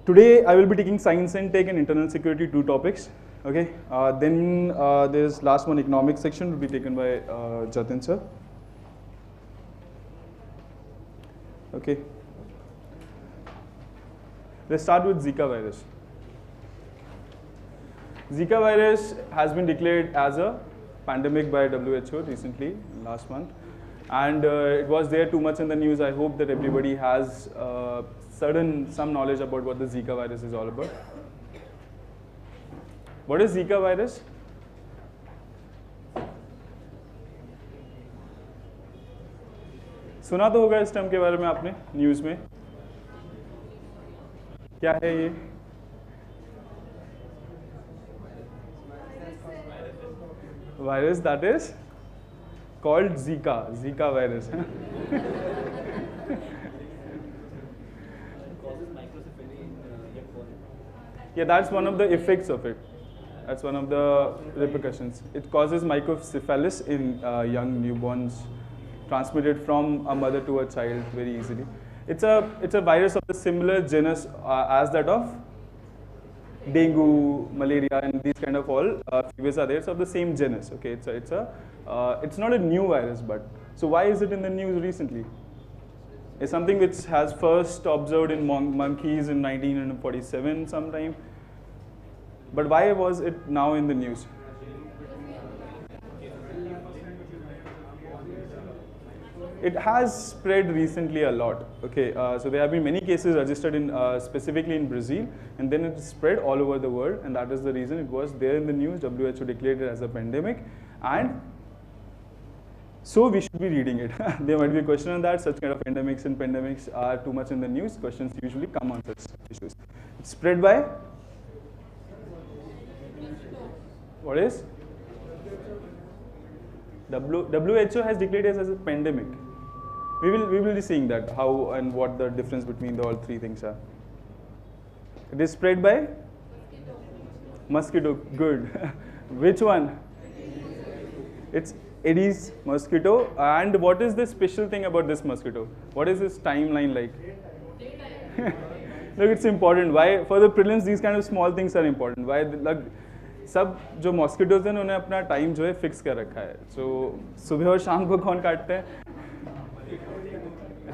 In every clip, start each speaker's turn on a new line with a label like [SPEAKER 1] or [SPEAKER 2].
[SPEAKER 1] Today I will be taking science and tech and internal security, two topics. Okay. Then there's last one, economic section will be taken by Jatin sir. Okay. Let's start with Zika virus. Zika virus has been declared as a pandemic by WHO recently, last month. And it was there too much in the news. I hope that everybody has some knowledge about what the Zika virus is all about. What is Zika virus? सुना तो होगा इस term के बारे में आपने news में. क्या है ये? Virus that is called Zika virus. Yeah, that's one of the effects of it. That's one of the repercussions. It causes microcephalus in young newborns, transmitted from a mother to a child very easily. It's a virus of the similar genus as that of dengue, malaria, and these kind of all fevers are there. So of the same genus. Okay, it's not a new virus, but so why is it in the news recently? It's something which has first observed in monkeys in 1947 sometime. But why was it now in the news? It has spread recently a lot. Okay, so there have been many cases registered in specifically in Brazil, and then it spread all over the world, and that is the reason it was there in the news. WHO declared it as a pandemic, and so we should be reading it. There might be a question on that. Such kind of endemics and pandemics are too much in the news. Questions usually come on such issues. It's spread by what is? WHO has declared it as a pandemic. We will be seeing that how and what the difference between all three things are. It is spread by mosquito. Good. Which one? It's Aedes mosquito. And what is the special thing about this mosquito? What is its timeline like? Look, it's important. Why? For the prelims, these kind of small things are important. Why? Like, सब जो mosquitoes हैं उन्होंने अपना time जो है fix कर रखा है. सो सुबह और शाम को कौन काटते हैं?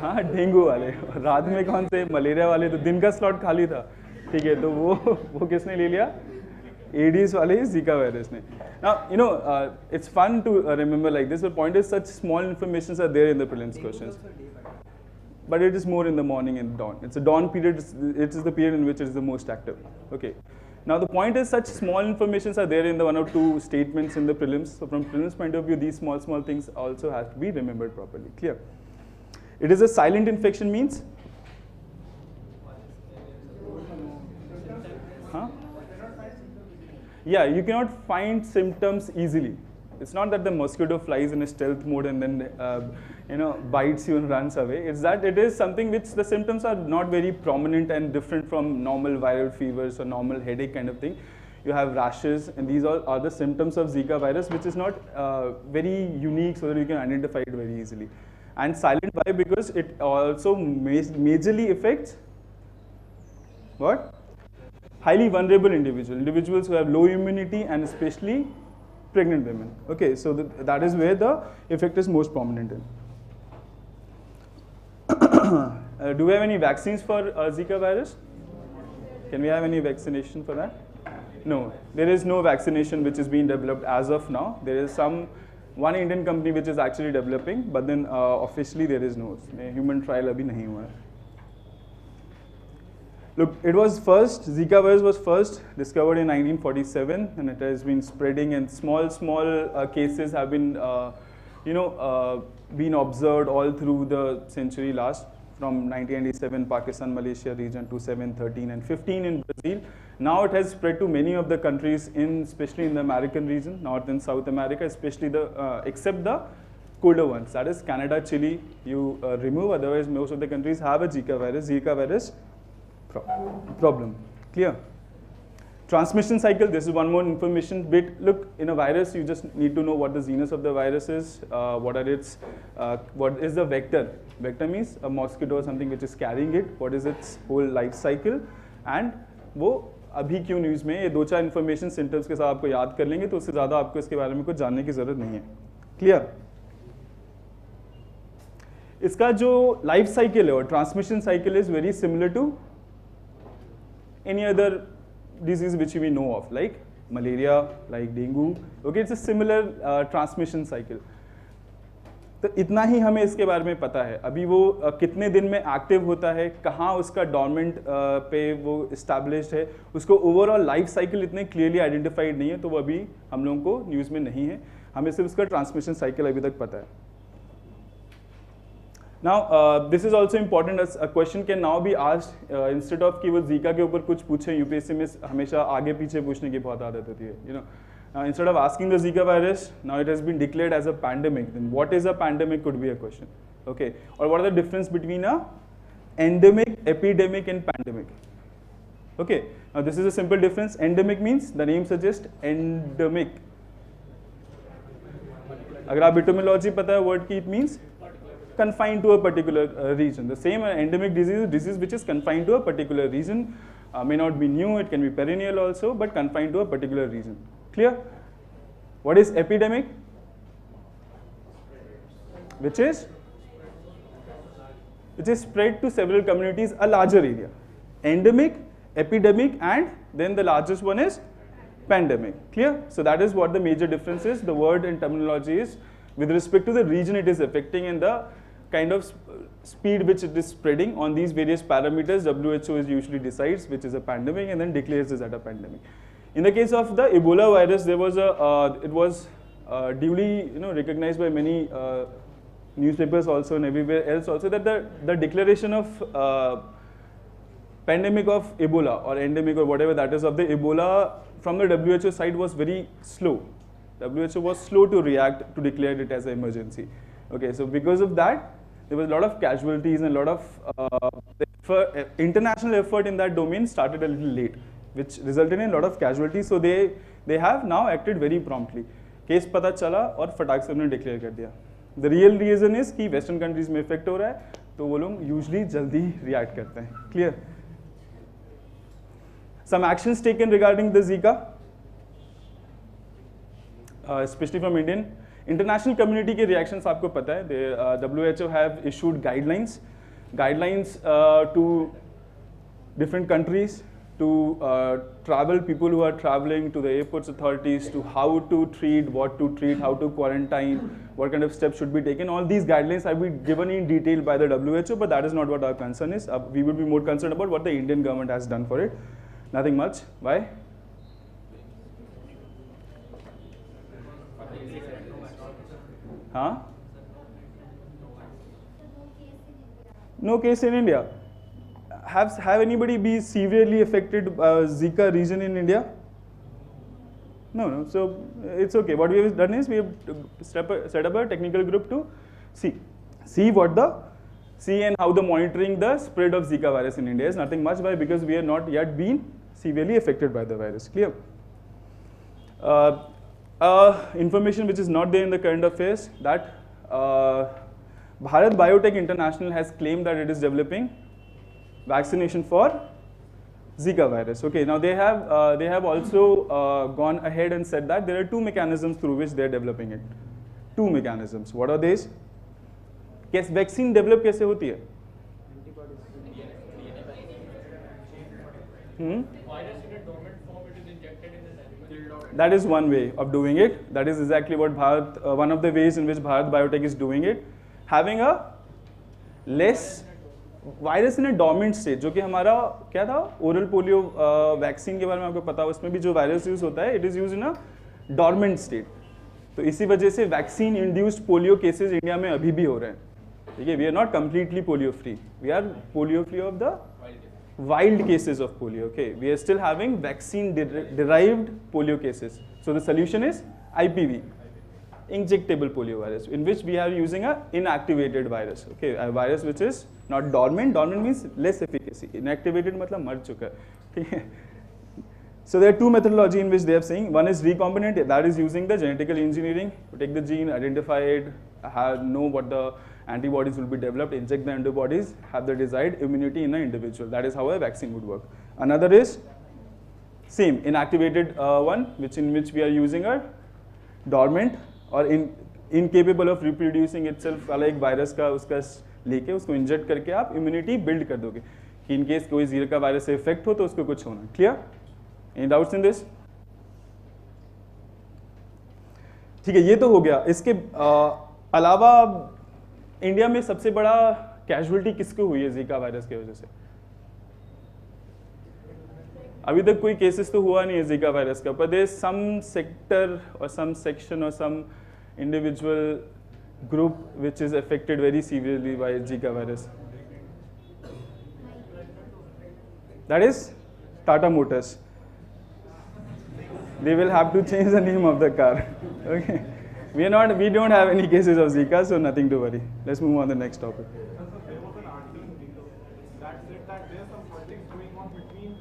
[SPEAKER 1] हाँ, डेंगू वाले. रात में कौन से? मलेरिया वाले. तो दिन का स्लॉट खाली था. ठीक है, तो वो किसने ले लिया? एडीज वाले, जीका वायरस ने. Now, you know, it's fun to remember like this. The point is, such small informations are there in the prelims questions. But it is more in the morning and dawn. It's a dawn period. It is the period in which it is the most active. Okay. Now the point is, such small informations are there in the one or two statements in the prelims. So from prelims point of view, these small things also have to be remembered properly. Clear? It is a silent infection means? Huh? Yeah, you cannot find symptoms easily. It's not that the mosquito flies in a stealth mode and then bites you and runs away. It's that it is something which the symptoms are not very prominent and different from normal viral fevers or normal headache kind of thing. You have rashes, and these all are the symptoms of Zika virus, which is not very unique, so that you can identify it very easily. And silent, why? Because it also majorly affects what? Highly vulnerable individuals who have low immunity, and especially pregnant women. Okay, so that is where the effect is most prominent in. Do we have any vaccines for Zika virus? Can we have any vaccination for that? No, there is no vaccination which is being developed as of now. There is one Indian company which is actually developing, but then officially there is no. Human trial abhi nahi hua hai. Look, Zika virus was first discovered in 1947, and it has been spreading, and small cases have been, been observed all through the century last, from 1987 Pakistan, Malaysia region to 13 and 15 in Brazil. Now it has spread to many of the countries, especially in the American region, North and South America, especially except the colder ones. That is Canada, Chile. You remove, otherwise most of the countries have a Zika virus problem. Clear? Transmission cycle, this is one more information bit. Look, in a virus, you just need to know what the genus of the virus is, what is the vector. Vector means a mosquito or something which is carrying it, what is its whole life cycle, and वो अभी क्यों news में, ये 2-4 information symptoms के साथ आपको याद कर लेंगे तो उससे ज़्यादा आपको इसके बारे में कुछ जानने की ज़रूरत नहीं है। क्लियर? इसका जो लाइफ साइकिल है और transmission cycle is very similar to any other disease which we know of, like malaria, like dengue. Okay, it's a similar transmission cycle. तो इतना ही हमें इसके बारे में पता है। अभी वो कितने दिन में एक्टिव होता है, कहाँ उसका डॉर्मेंट पे वो इस्टेब्लिश्ड है, उसको ओवरऑल लाइफ साइकिल इतने क्लियरली आइडेंटिफाइड नहीं है, तो वो अभी हम लोगों को न्यूज़ में नहीं है। हमें सिर्फ उसका ट्रांसमिशन साइकिल अभी तक पता है। Now, this is also important as a question can now be asked instead of कि वो जीका के ऊपर कुछ पूछे, यूपीएससी में हमेशा आगे पीछे पूछने की बहुत आदत होती है, you know. Instead of asking the Zika virus, now it has been declared as a pandemic. Then what is a pandemic could be a question, okay? Or what are the difference between a endemic, epidemic, and pandemic? Okay. Now this is a simple difference. Endemic means the name suggests endemic. अगर आप etymology पता है word की, it means confined to a particular region. The same endemic disease which is confined to a particular region, may not be new, it can be perennial also, but confined to a particular region. Clear? What is epidemic? Which is spread to several communities, a larger area. Endemic, epidemic, and then the largest one is pandemic. Clear? So that is what the major difference is. The word and terminology is with respect to the region it is affecting and the kind of speed which it is spreading on these various parameters. WHO is usually decides which is a pandemic and then declares this as a pandemic. In the case of the Ebola virus, there was it was duly recognized by many newspapers also and everywhere else also that the declaration of pandemic of Ebola or endemic or whatever that is of the Ebola from the WHO side was very slow. WHO was slow to react to declare it as an emergency. Okay, so because of that, there was a lot of casualties and a lot of international effort in that domain started a little late, which resulted in a lot of casualties. So they have now acted very promptly. Case पता चला और फटाक से उन्होंने declare कर दिया. The real reason is कि Western countries में effect हो रहा है, तो वो लोग usually जल्दी react करते हैं. Clear? Some actions taken regarding the Zika, especially from Indian. International community के reactions आपको पता है. WHO have issued guidelines to different countries to travel people who are traveling, to the airports authorities, to how to treat, what to treat, how to quarantine, what kind of steps should be taken. All these guidelines have been given in detail by the WHO, but that is not what our concern is. We would be more concerned about what the Indian government has done for it. Nothing much. Why? Huh? No case in India. Have anybody be severely affected Zika region in India? No. So it's okay. What we have done is we have set up a technical group to see and how the monitoring the spread of Zika virus in India is. Nothing much. Why? Because we are not yet been severely affected by the virus. Clear? Information which is not there in the current affairs that Bharat Biotech International has claimed that it is developing vaccination for Zika virus. Okay, now they have also gone ahead and said that there are 2 mechanisms through which they are developing it. 2 mechanisms. What are these? कैसे vaccine develop कैसे होती है? That is one way of doing it. That is exactly what one of the ways in which Bharat Biotech is doing it. Having a less virus in a dormant state, जो कि हमारा क्या था oral polio vaccine के बारे में आपको पता है, उसमें भी जो वायरस यूज होता है, it is use in a dormant state. तो इसी वजह से vaccine induced polio cases India में अभी भी हो रहे हैं. ठीक है, we are not completely polio free, we are polio free of the wild cases of polio. Okay, we are still having vaccine derived polio cases. So the solution is IPV, injectable polio virus, in which we are using a inactivated virus. Okay, a virus which is not dormant. Dormant means less efficacy. Inactivated मतलब मर चुका है. So there are 2 methodology in which they are saying. One is recombinant, that is using the genetical engineering to take the gene, identify it, know what the antibodies will be developed, inject the antibodies, have the desired immunity in an individual. That is how a vaccine would work. Another is same inactivated one, in which we are using a dormant or incapable of reproducing itself वाला एक virus का उसका लेके उसको inject करके आप immunity build कर दोगे कि इन केस कोई जीका वायरस से इफेक्ट हो तो उसको कुछ होना. Clear? Any doubts in this? ठीक है, ये तो हो गया. इसके अलावा इंडिया में सबसे बड़ा कैजुअलिटी किसको हुई है जीका वायरस की वजह से? अभी तक कोई केसेस तो हुआ नहीं है जीका वायरस का, पर देयर इज सम सेक्टर और सम सेक्शन और some individual group which is affected very severely by Zika virus. That is Tata Motors. They will have to change the name of the car. Okay, we don't have any cases of Zika, so nothing to worry. Let's move on to the next topic.
[SPEAKER 2] There was an article that said that there are some politics going on between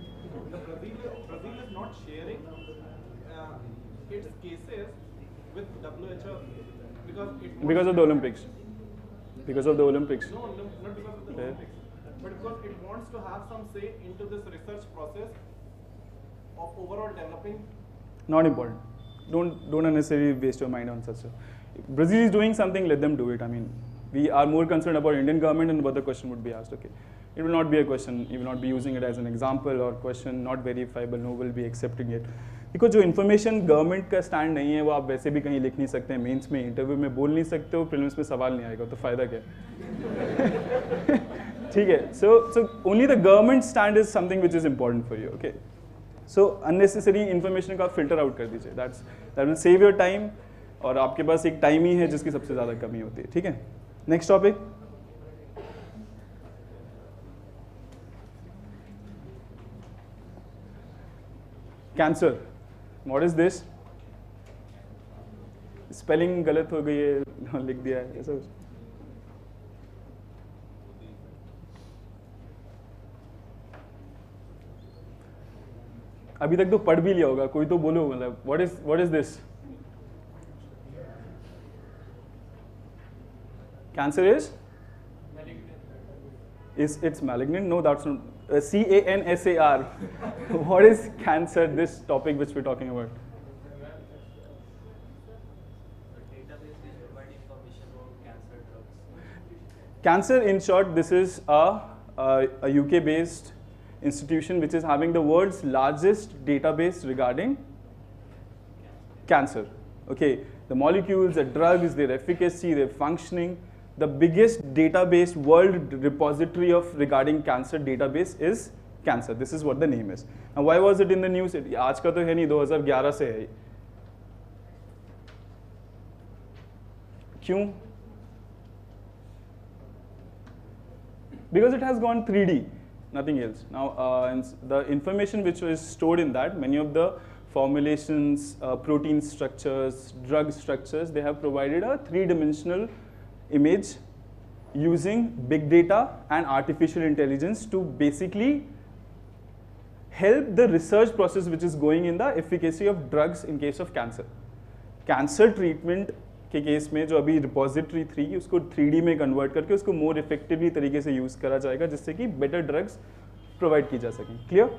[SPEAKER 2] the Brazil is not sharing its cases with WHO
[SPEAKER 1] because of the Olympics. Because of the Olympics.
[SPEAKER 2] No, not because of the Olympics, but because it wants to have some say into this research process of overall developing.
[SPEAKER 1] Not important. Don't unnecessarily waste your mind on such stuff. If Brazil is doing something, let them do it. I mean, we are more concerned about Indian government and what the question would be asked. Okay, it will not be a question. You will not be using it as an example or question not verifiable. No will be accepting it. Because जो information government का stand नहीं है वो आप वैसे भी कहीं लिख नहीं सकते हैं. Mains में interview में बोल नहीं सकते हो, prelims में सवाल नहीं आएगा तो फायदा क्या? ठीक है. So only the government stand is something which is important for you. Okay. So unnecessary information का फिल्टर आउट कर दीजिए. that will save your time और आपके पास एक टाइम ही है जिसकी सबसे ज़्यादा कमी होती है. ठीक है, next topic. Cancer. What is this? Spelling गलत हो गई है, लिख दिया है ऐसा. अभी तक तो पढ़ भी लिया होगा, कोई तो बोलो. मतलब what is this? Cancer is it's malignant? No, that's not. CANSAR. What is cancer? This topic which we're talking about. Cancer, in short, this is a UK-based institution which is having the world's largest database regarding cancer. Okay, the molecules, the drugs, their efficacy, their functioning. The biggest database, world repository of regarding cancer database is cancer. This is what the name is. Now, why was it in the news? आज का तो है नहीं, 2011 से है. क्यों? Because it has gone 3D, nothing else. Now, the information which was stored in that, many of the formulations, protein structures, drug structures, they have provided a three-dimensional image using big data and artificial intelligence to basically help the research process which is going in the efficacy of drugs in case of cancer. Cancer treatment के case में जो अभी repository 3 उसको 3D में convert करके उसको more effectively तरीके से यूज करा जाएगा जिससे कि बेटर ड्रग्स प्रोवाइड की जा सकें. Clear?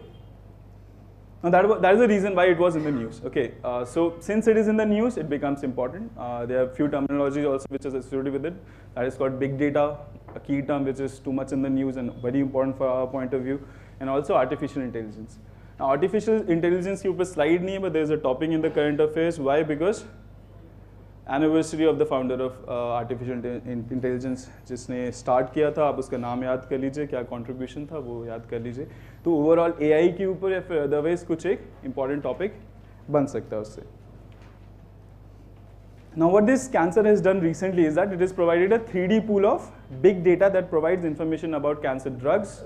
[SPEAKER 1] Now that is the reason why it was in the news. Okay, so since it is in the news, it becomes important. There are few terminologies also which is associated with it. That is called big data, a key term which is too much in the news and very important for our point of view, and also artificial intelligence. Now artificial intelligence के ऊपर slide नहीं है, but there is a topic in the current affairs. Why? Because anniversary of the founder of artificial intelligence जिसने start किया था, आप उसका नाम याद कर लीजिए, क्या कंट्रीब्यूशन था वो याद कर लीजिए. तो ओवरऑल AI के ऊपर या फिर अदरवाइज कुछ एक इम्पॉर्टेंट टॉपिक बन सकता है उससे. Now what this cancer has done recently is that it has provided a 3D pool of big data that provides information about cancer drugs,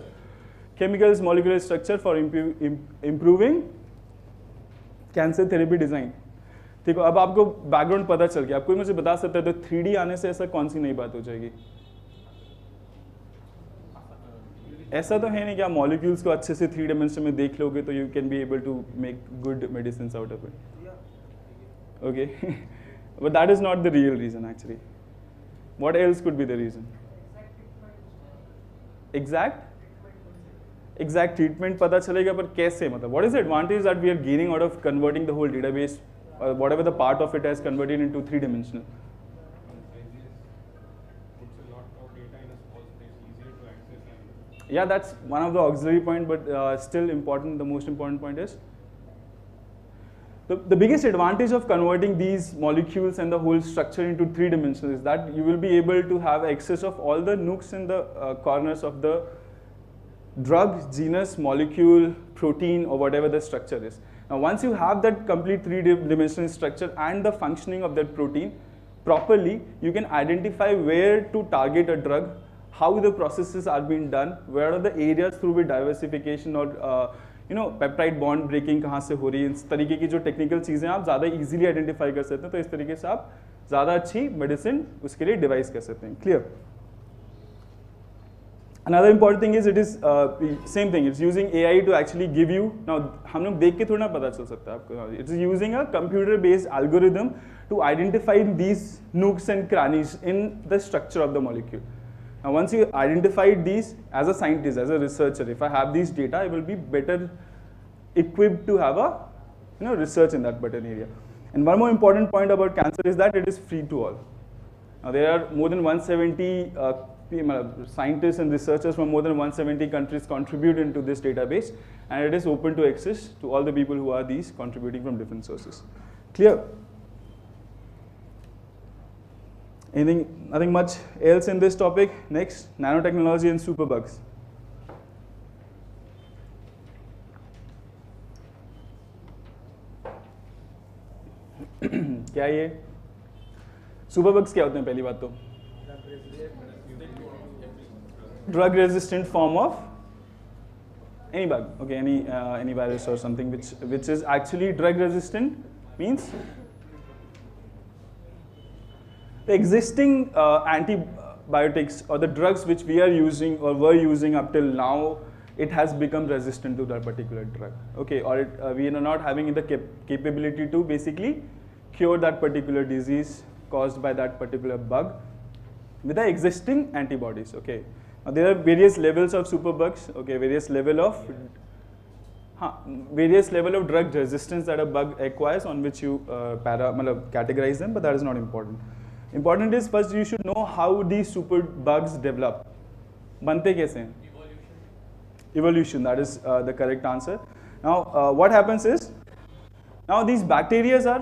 [SPEAKER 1] chemicals, molecular structure for improving cancer therapy design. देखो अब आपको background पता चल गया. आप कोई मुझे बता सकता है तो 3D आने से ऐसा कौन सी नई बात हो जाएगी? ऐसा तो है नहीं कि आप मॉलिक्यूल्स को अच्छे से 3 डायमेंशन में देख लोगे तो you can be able to make good medicine out of it. Okay, but that is not the real reason actually. What else could be the reason? Exact exact treatment पता चलेगा, पर कैसे, मतलब what is the advantage that we are gaining out of converting the whole database, whatever the part of it has converted into 3 dimensional. Yeah, that's one of the auxiliary point, but still important. The most important point is the biggest advantage of converting these molecules and the whole structure into 3 dimensions is that you will be able to have access of all the nooks and the corners of the drug, genus, molecule, protein, or whatever the structure is. Now, once you have that complete 3-dimensional structure and the functioning of that protein properly, you can identify where to target a drug, how the processes are being done, where are the areas through which diversification or peptide bond breaking कहाँ से हो रही है, इस तरीके की जो technical चीज़ें आप ज़्यादा इजीली आइडेंटिफाई कर सकते हैं, तो इस तरीके से आप ज़्यादा अच्छी मेडिसिन उसके लिए डिवाइस कर सकते हैं. Clear. Another important thing is it is same thing. It's using AI to actually give you. Now हम लोग देख के थोड़ा ना पता चल सकता है आपको. It's using a computer-based algorithm to identify these nooks and crannies in the structure of the molecule. Now, once you identified these, as a scientist, as a researcher, if I have these data, I will be better equipped to have a research in that particular area. And one more important point about cancer is that it is free to all. Now, there are more than 170 scientists and researchers from more than 170 countries contribute into this database, and it is open to access to all the people who are these contributing from different sources. Clear? Nothing much else in this topic. Next, nanotechnology and superbugs. क्या ये superbugs क्या होते हैं? पहली बात तो drug resistant form of any bug, okay, any virus or something which is actually drug resistant, means the existing antibiotics or the drugs which we are using or were using up till now, it has become resistant to that particular drug, okay, or we are not having the capability to basically cure that particular disease caused by that particular bug with the existing antibodies, okay. Now there are various levels of superbugs, okay, various level of drug resistance that a bug acquires, on which you categorize them, but that is not important. Important is first you should know how these superbugs develop. Bante kaise hain? Evolution, that is the correct answer. Now what happens is, now these bacteria are,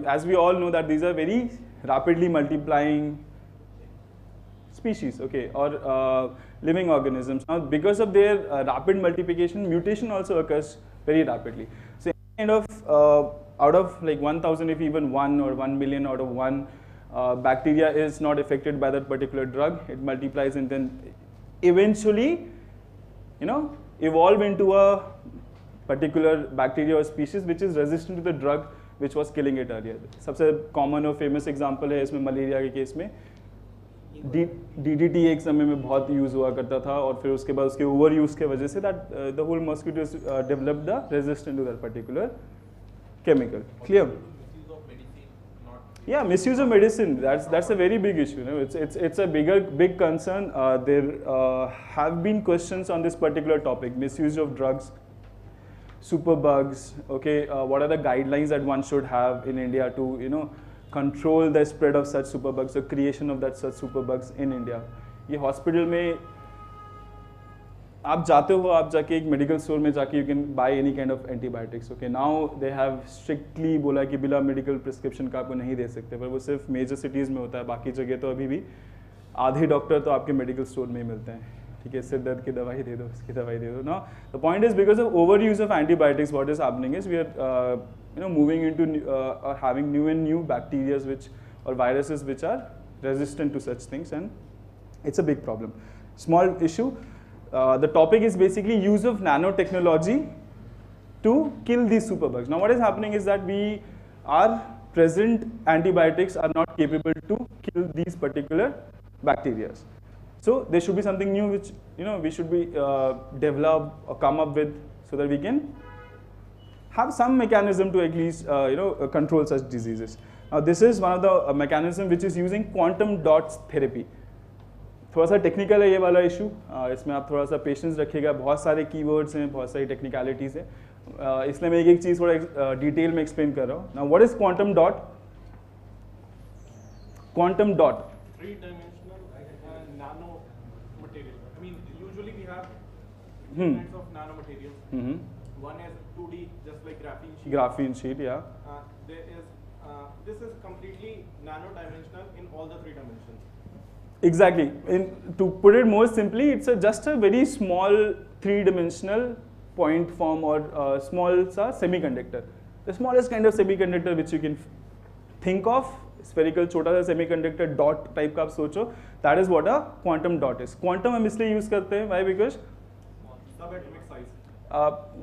[SPEAKER 1] as we all know that these are very rapidly multiplying species, okay, or living organisms. Now because of their rapid multiplication, mutation also occurs very rapidly. So kind of out of like 1,000, if even 1 or 1 million out of 1 bacteria is not affected by that particular drug, it multiplies and then eventually, evolve into a particular bacteria or species which is resistant to the drug which was killing it earlier. सबसे common और famous example है इसमें malaria के case में DDT एक समय में बहुत यूज़ हुआ करता था, और फिर उसके बाद उसके ओवर यूज़ के वजह से that the whole mosquitoes developed the resistant to that particular chemical. Clear? Yeah, misuse of medicine, that's a very big issue. It's a big concern. There have been questions on this particular topic, misuse of drugs, superbugs, okay, what are the guidelines that one should have in India to control the spread of such superbugs, the creation of such superbugs in India. ये hospital में आप जाते हो, आप जाके एक medical store में जाके you can by any kind of antibiotics, okay. Now they have strictly बोला कि बिना मेडिकल प्रिस्क्रिप्शन का आपको नहीं दे सकते, पर वो सिर्फ मेजर सिटीज़ में होता है, बाकी जगह तो अभी भी आधे डॉक्टर तो आपके मेडिकल स्टोर में ही मिलते हैं, ठीक है. सिर दर्द की दवाई दे दो, इसकी दवाई दे दो. Now the point is because of over use of antibiotics what is happening is we are moving into or having new bacteria or viruses which are resistant to such things, and it's a big problem. Small issue. The topic is basically use of nanotechnology to kill these superbugs. Now what is happening is that our present antibiotics are not capable to kill these particular bacteria. So there should be something new which we should be develop or come up with, so that we can have some mechanism to at least control such diseases. Now this is one of the mechanism which is using quantum dots therapy. थोड़ा सा technical है ये वाला issue, इसमें आप थोड़ा सा patience रखिएगा, बहुत सारे कीवर्ड्स हैं, बहुत सारी टेक्निकलिटीज़ हैं, इसलिए मैं एक एक चीज़ थोड़ा डिटेल में एक्सप्लेन कर रहा हूँ. Now what is quantum dot? Quantum dot,
[SPEAKER 2] Three-dimensional nano material. I mean, usually we have two kinds of nanomaterials. One is 2D, just like graphene sheet.
[SPEAKER 1] Graphene sheet, या
[SPEAKER 2] There is this is completely nano-dimensional in all the three dimensions.
[SPEAKER 1] exactly. To put it more simply, it's just a very small three-dimensional point form or small semiconductor. The smallest kind of semiconductor which you can think of, spherical छोटा सा semiconductor dot type का आप सोचो, that is what a quantum dot is. Quantum हम इसलिए use करते हैं, why? Because
[SPEAKER 2] Subatomic size.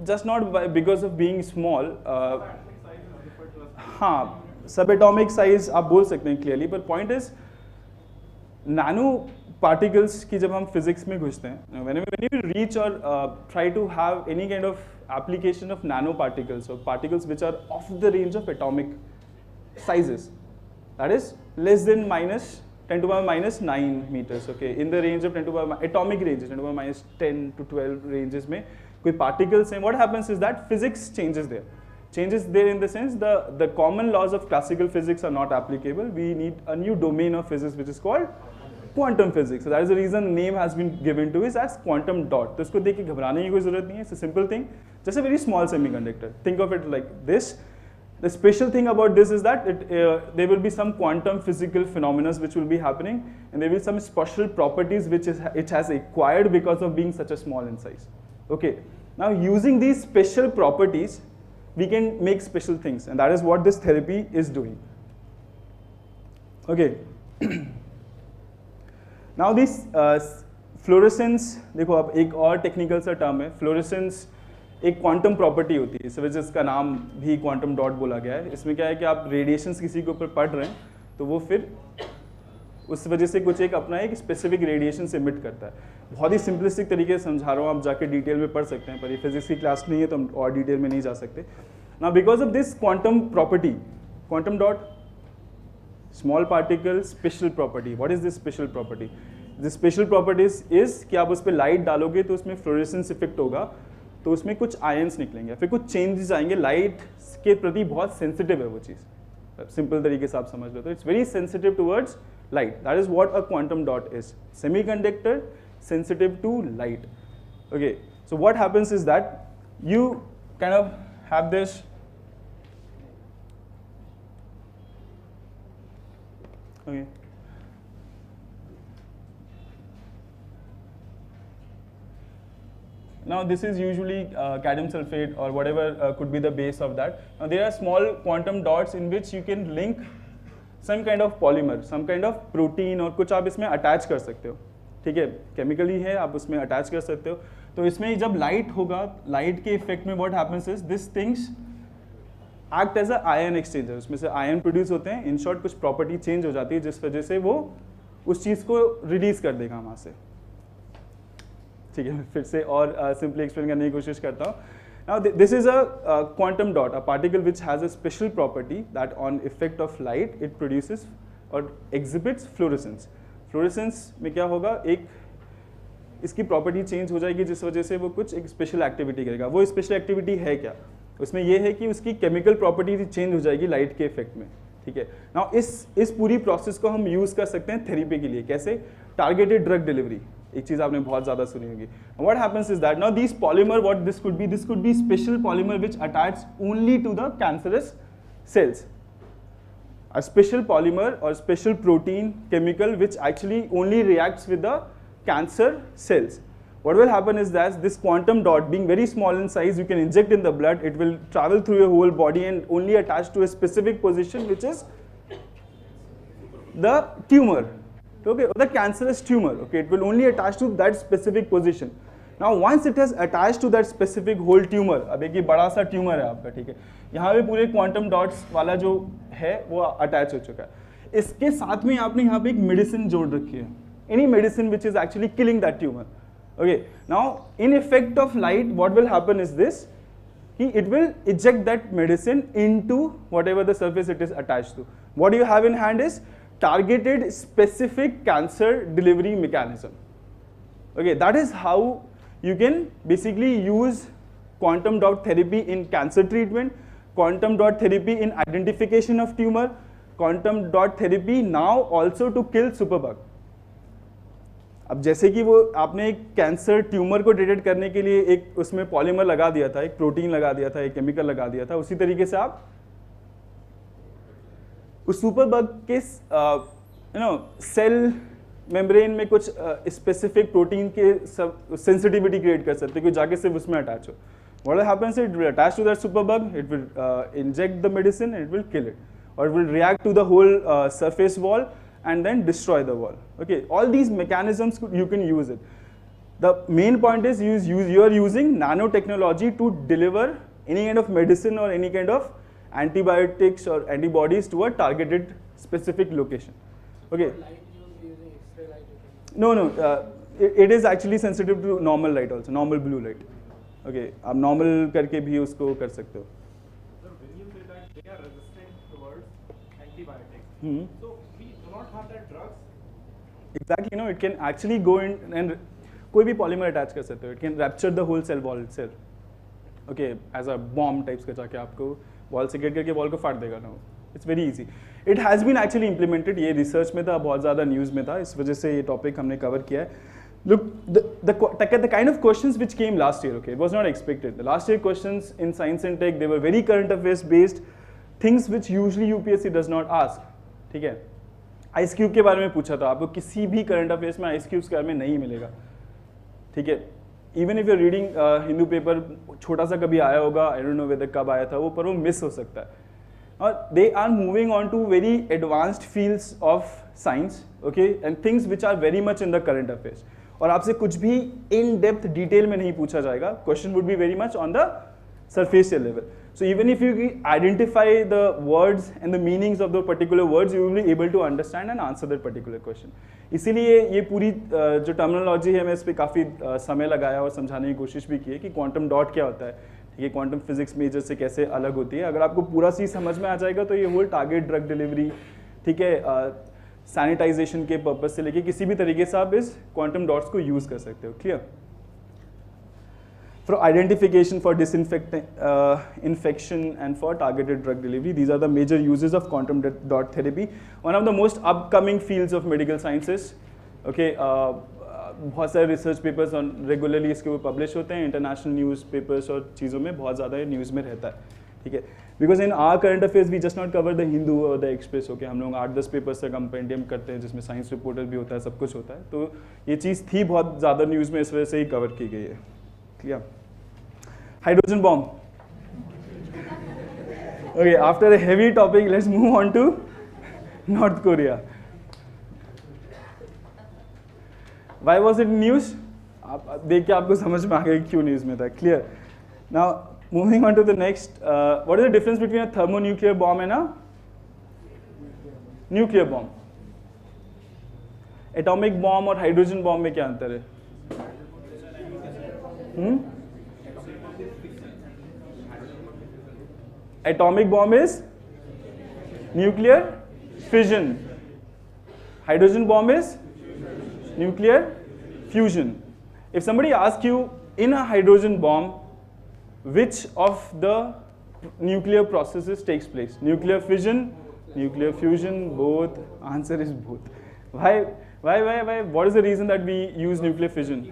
[SPEAKER 1] just not because of being small.
[SPEAKER 2] Subatomic size is referred to as.
[SPEAKER 1] हाँ, सबएटॉमिक साइज आप बोल सकते हैं क्लियरली, पर पॉइंट इज नैनो पार्टिकल्स की जब हम फिजिक्स में घुसते हैं, when you reach or try to have any kind of application of nano particles or particles which are of the range of atomic sizes, that is less than minus 10 to the power minus 9 meters, okay, in the range of 10 to the power atomic ranges, 10 to the power minus 10 to 12 ranges में कोई particles हैं, what happens is that physics changes there. Changes there in the sense the common laws of classical physics are not applicable. We need a new domain of physics which is called quantum physics. So that is the reason the name has been given to it as quantum dot. तो इसको देख के घबराने की कोई ज़रूरत नहीं है. It's a simple thing, just a very small semiconductor. Think of it like this. The special thing about this is that there will be some quantum physical phenomena which will be happening, and there will be some special properties which it has acquired because of being such a small in size. Okay. Now using these special properties, we can make special things, and that is what this therapy is doing. Okay. Now this fluorescence, देखो अब एक और technical सा term है, fluorescence एक quantum property होती है, इस वजह से इसका नाम भी क्वांटम डॉट बोला गया है. इसमें क्या है कि आप रेडिएशंस किसी के ऊपर पढ़ रहे हैं तो वो फिर उस वजह से कुछ एक अपना एक स्पेसिफिक रेडिएशन से इमिट करता है. बहुत ही सिंपलिस्टिक तरीके से समझा रहा हूँ, आप जाके डिटेल में पढ़ सकते हैं, पर ये फिजिक्स की क्लास नहीं है तो हम और डिटेल में नहीं जा सकते. Now because of this quantum property, quantum dot small particle special property. What is this special property? This special properties is कि आप उस पर लाइट डालोगे तो उसमें फ्लोरेसेंस इफेक्ट होगा, तो उसमें कुछ आयंस निकलेंगे, फिर कुछ चेंजेस आएंगे. लाइट के प्रति बहुत सेंसिटिव है वो चीज़, सिंपल तरीके से आप समझ लो तो it's very sensitive towards light. That is what a quantum dot is. Semiconductor sensitive to light. Okay, so what happens is that you kind of have this okay. Now this is usually cadmium sulfate or whatever could be the base of that. Now there are small quantum dots in which you can link some kind of polymer, some kind of protein और कुछ आप इसमें attach कर सकते हो. ठीक है, chemically है, आप उसमें अटैच कर सकते हो. तो इसमें जब लाइट होगा, लाइट के इफेक्ट में what happens is this things act as a ion exchanger. उसमें से आयन प्रोड्यूस होते हैं. इन शॉर्ट कुछ प्रॉपर्टी चेंज हो जाती है जिस वजह से वो उस चीज़ को रिलीज कर देगा वहाँ से. ठीक है, फिर से और सिंपली एक्सप्लेन करने की कोशिश करता हूँ. Now this is a quantum dot, a particle which has a special property that on effect of light it produces or exhibits fluorescence. Fluorescence में क्या होगा, एक इसकी प्रॉपर्टी चेंज हो जाएगी जिस वजह से वो कुछ एक स्पेशल एक्टिविटी करेगा. वो स्पेशल एक्टिविटी है क्या? उसमें ये है कि उसकी केमिकल प्रॉपर्टी चेंज हो जाएगी लाइट के इफेक्ट में. ठीक है. नाउ इस पूरी प्रोसेस को हम यूज़ कर सकते हैं थेरेपी के लिए. कैसे? टारगेटेड ड्रग डिलीवरी, एक चीज़ आपने बहुत ज़्यादा सुनी होगी. What happens is that now these polymer, what this could be special polymer which attach only to the cancerous cells. A special polymer or special protein chemical which actually only reacts with the cancer cells. What will happen is that this quantum dot being very small in size, you can inject in the blood, it will travel through your whole body and only attach to a specific position which is the tumor. Okay, or the cancerous tumor. Okay, it will only attach to that specific position. Now once it has attached to that specific whole tumor, अब एक ये बड़ा सा tumour है आपका, ठीक है, यहाँ पे पूरे क्वांटम डॉट्स वाला जो है वो अटैच हो चुका है. इसके साथ में आपने यहाँ पे एक मेडिसिन जोड़ रखी है, any medicine which is actually killing that tumour. Okay, now in effect of light, what will happen is this, it will eject that medicine into whatever the surface it is attached to. What you have in hand is targeted specific cancer delivery mechanism. Okay, that is how you can basically use quantum dot therapy in cancer treatment, quantum dot therapy in identification of tumor, quantum dot therapy now also to kill superbug. अब जैसे कि वो आपने एक cancer tumour को detect करने के लिए एक उसमें पॉलीमर लगा दिया था, एक प्रोटीन लगा दिया था, एक केमिकल लगा दिया था, उसी तरीके से आप उस सुपरबग के सेल मेम्ब्रेन में कुछ स्पेसिफिक प्रोटीन के सेंसिटिविटी क्रिएट कर सकते हैं कि जाके सिर्फ उसमें अटैच हो. What happens? It will attach to that superbug, it will inject the medicine, and it will kill it, or it will react to the whole surface wall and then destroy the wall. Okay, all these mechanisms you can use it. The main point is you are using nanotechnology to deliver any kind of medicine or any kind of antibiotics or antibodies to a targeted specific location. Okay. No, it is actually sensitive to normal light also, normal blue light. Okay, आप normal करके भी उसको कर सकते हो.
[SPEAKER 2] Sir, when you say that they are resistant towards antibiotics, so we do not have that drugs.
[SPEAKER 1] Exactly, no, it can actually go in and कोई भी polymer attach कर सकते हो. It can rupture the whole cell wall itself. Okay, as a bomb types का जाके आपको wall से get करके wall को फाड़ देगा ना. It's very easy. It has been actually implemented. ये research में था, बहुत ज़्यादा news में था. इस वजह से ये topic हमने cover किया है. Look, the kind of questions which came last year, okay, it was not expected. The last year questions in science and tech, they were very current affairs based, things which usually UPSC does not ask. ठीक है? Ice cube के बारे में पूछा था, आपको किसी भी current affairs में ice cubes के बारे में नहीं मिलेगा. ठीक है? Even if you're reading Hindu paper, छोटा सा कभी आया होगा, I don't know whether कब आया था वो, पर वो miss हो सकता है. They are moving on to very advanced fields of science, okay, and things which are very much in the current affairs. और आपसे कुछ भी in depth detail में नहीं पूछा जाएगा. Question would be very much on the surfacial level. So even if you identify the words and the meanings of the particular words, you will be able to understand and answer that particular question. इसीलिए ये पूरी जो terminology है मैं इस पे काफ़ी समय लगाया और समझाने की कोशिश भी की है कि quantum dot क्या होता है, ठीक है, quantum physics मेजर से कैसे अलग होती है. अगर आपको पूरा चीज़ समझ में आ जाएगा तो ये whole target drug delivery, ठीक है, सैनिटाइजेशन के पर्पज से लेके किसी भी तरीके से आप इस क्वांटम डॉट्स को यूज कर सकते हो. Clear? For identification, for infection and for targeted drug delivery, these are the major uses of quantum dot therapy. One of the most upcoming fields of medical sciences. Okay, बहुत सारे research papers regularly इसके ऊपर publish होते हैं, international news papers और चीज़ों में बहुत ज़्यादा न्यूज़ में रहता है. ठीक है, because in our current affairs we just not cover the Hindu और द एक्सप्रेस. ओके, हम लोग 8-10 पेपर्स का कंपेंडियम करते हैं जिसमें साइंस रिपोर्टर भी होता है, सब कुछ होता है. तो ये चीज़ थी बहुत ज़्यादा न्यूज़ में, इस वजह से ही कवर की गई है. Clear? Hydrogen bomb. Okay, after a heavy topic let's move on to North Korea. Why was it news? आप देख के आपको समझ में आ गया क्यों न्यूज़ में था. Clear? Now moving on to the next, what is the difference between a thermonuclear bomb and a nuclear bomb? Atomic bomb और hydrogen bomb में क्या अंतर है? Atomic bomb is nuclear fission. Hydrogen bomb is nuclear fusion. If somebody asks you in a hydrogen bomb, which of the nuclear processes takes place? Nuclear fission, nuclear fusion, both? Answer is both. Why? What is the reason that we use nuclear fission?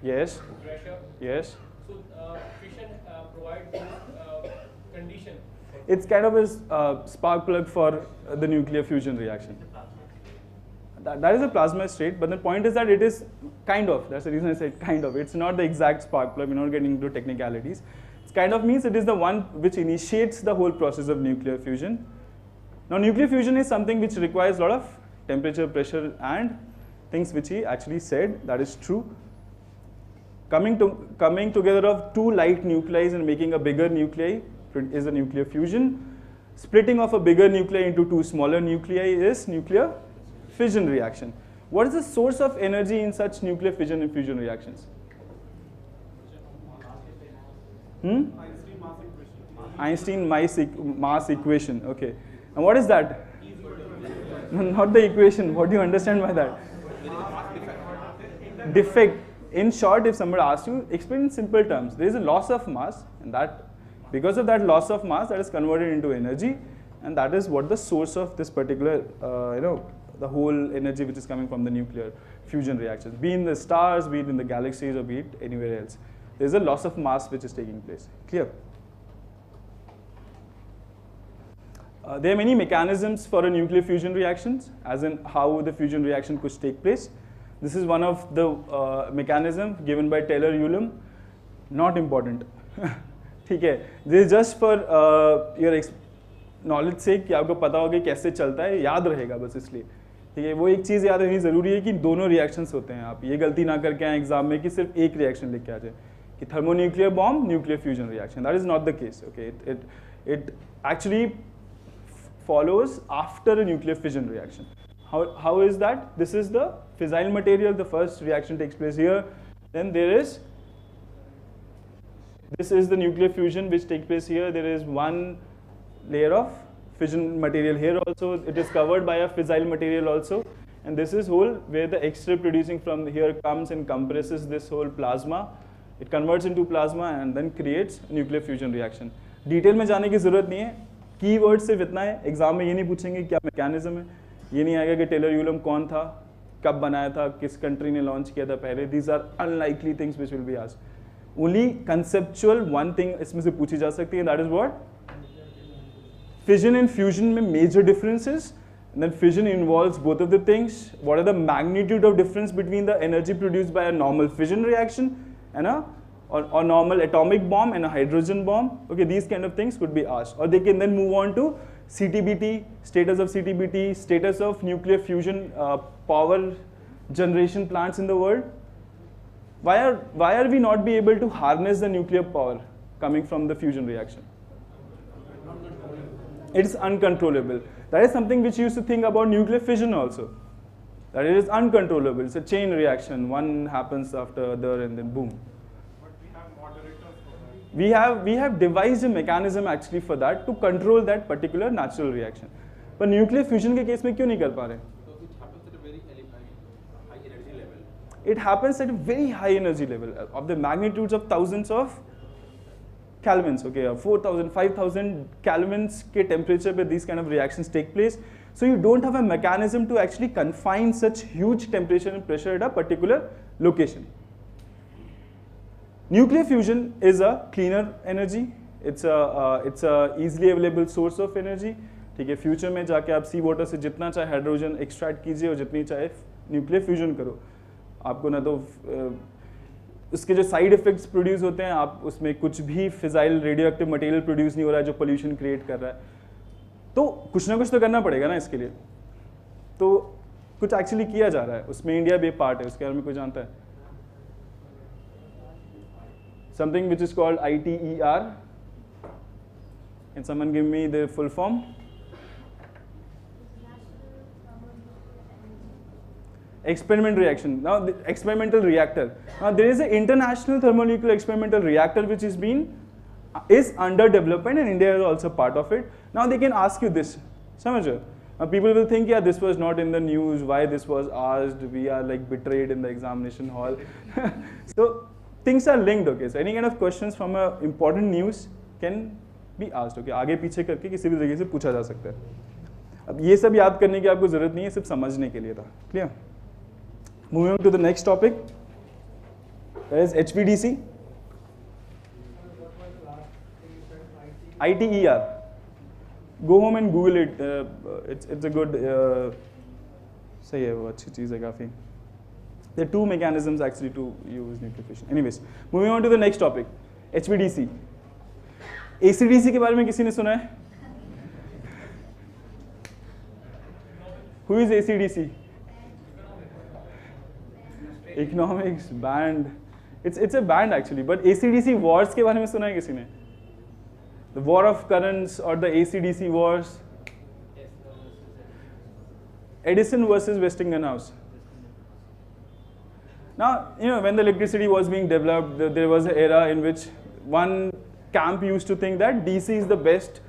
[SPEAKER 1] Yes.
[SPEAKER 3] Pressure.
[SPEAKER 1] Yes.
[SPEAKER 3] So fission provides condition.
[SPEAKER 1] It's kind of a spark plug for the nuclear fusion reaction. That is a plasma state, but the point is that it is kind of, that's the reason I said kind of. It's not the exact spark plug, we're not getting into technicalities. It kind of means it is the one which initiates the whole process of nuclear fusion. Now nuclear fusion is something which requires a lot of temperature, pressure and things which he actually said, that is true. Coming together of two light nuclei and making a bigger nuclei is a nuclear fusion. Splitting of a bigger nuclei into two smaller nuclei is nuclear fission reaction. What is the source of energy in such nuclear fission and fusion reactions?
[SPEAKER 2] Einstein mass equation.
[SPEAKER 1] Einstein mass equation. Okay. And what is that? No, not the equation. What do you understand by that? Defect. In short, if somebody asks you, explain in simple terms. There is a loss of mass, and that because of that loss of mass, that is converted into energy, and that is what the source of this particular, the whole energy which is coming from the nuclear fusion reactions, be in the stars, be it in the galaxies, or be it anywhere else. There is a loss of mass which is taking place. Clear? There are many mechanisms for a nuclear fusion reactions, as in how the fusion reaction could take place. This is one of the mechanism given by Taylor-Ulam. Not important. ठीक है. This is just for your knowledge से कि आपको पता होगा कैसे चलता है, याद रहेगा बस इसलिए. ठीक है. वो एक चीज़ याद रखनी ज़रूरी है कि दोनों रिएक्शंस होते हैं. आप ये गलती ना करके आए एग्जाम में कि सिर्फ एक रिएक्शन लिख के आ जाए कि thermonuclear bomb nuclear fusion reaction. That is not the case. Okay. It actually follows after a nuclear fission reaction. How is that? This is the fissile material. The first reaction takes place here. Then this is the nuclear fusion which takes place here. There is one layer of fission material here also. It is covered by a fissile material also. And this is whole where the X-ray producing from here comes and compresses this whole plasma. It converts into plasma and then creates nuclear fusion reaction. Detail में जाने की ज़रूरत नहीं है. Keywords सिर्फ इतना है. Exam में ये नहीं पूछेंगे क्या mechanism है. ये नहीं आएगा कि टेलर-यूलम कौन था, कब बनाया था, किस कंट्री ने लॉन्च किया था पहले. These are unlikely things which will be asked. Only conceptual one thing इसमें से पूछी जा सकती है. That is what? Fission and fusion में major differences. And then fission involves both of the things. What are the magnitude of difference between the energy produced by a normal fission reaction and or normal atomic bomb and a hydrogen bomb? Okay, these kind of things could be asked. Or they can then move on to CTBT, status of CTBT, status of nuclear fusion power generation plants in the world. Why are we not be able to harness the nuclear power coming from the fusion reaction? It is uncontrollable. That is something which you used to think about nuclear fission also. That it is uncontrollable. It's a chain reaction. One happens after other and then boom.
[SPEAKER 2] But we have moderators for that.
[SPEAKER 1] We have devised a mechanism actually for that to control that particular natural reaction. But nuclear fusion के case में क्यों नहीं कर पा रहे?
[SPEAKER 4] So it happens at a very high energy level.
[SPEAKER 1] It happens at a very high energy level of the magnitudes of thousands of kelvins. Okay, 4,000, 5,000 kelvins के temperature पे these kind of reactions take place. So you don't have a mechanism to actually confine such huge temperature and pressure at a particular location. Nuclear fusion is a cleaner energy. It's a easily available source of energy. ठीक है, future में जाके आप सी water से जितना चाहे hydrogen extract कीजिए और जितनी चाहे न्यूक्लियर फ्यूजन करो, आपको ना तो उसके जो साइड इफेक्ट्स प्रोड्यूस होते हैं, आप उसमें कुछ भी fissile radio active material produce नहीं हो रहा है जो पोल्यूशन क्रिएट कर रहा है. तो कुछ ना कुछ तो करना पड़ेगा ना इसके लिए. तो कुछ एक्चुअली किया जा रहा है, उसमें इंडिया भी पार्ट है. उसके बारे में कोई जानता है? Something which is called ITER. Can someone give me the full form? Experiment reaction. Now, the experimental reactor. Now, there is an international thermonuclear experimental reactor which is under development, and India is also part of it. Now, they can ask you this. Samajh? Now, people will think, yeah, this was not in the news. Why this was asked? We are like betrayed in the examination hall. So, things are linked. Okay, so any kind of questions from a important news can be asked. Okay, आगे पीछे करके किसी भी जगह से पूछा जा सकता है. अब ये सब याद करने की आपको जरूरत नहीं है, सिर्फ समझने के लिए था. Clear? Moving on to the next topic, that is HVDC. ITER. Go home and Google it. It's a good. सही है, वो अच्छी चीज़ है काफ़ी. There are two mechanisms actually to use nuclear fission. Anyways, moving on to the next topic, HVDC. ACDC के बारे में किसी ने सुना है? Who is ACDC? Economics band. It's a band actually, but ACDC wars के बारे में सुना है किसी ने? The war of currents or the ACDC wars. Edison versus Westinghouse. Now, when the electricity was being developed, there was an era in which one camp used to think that DC is the best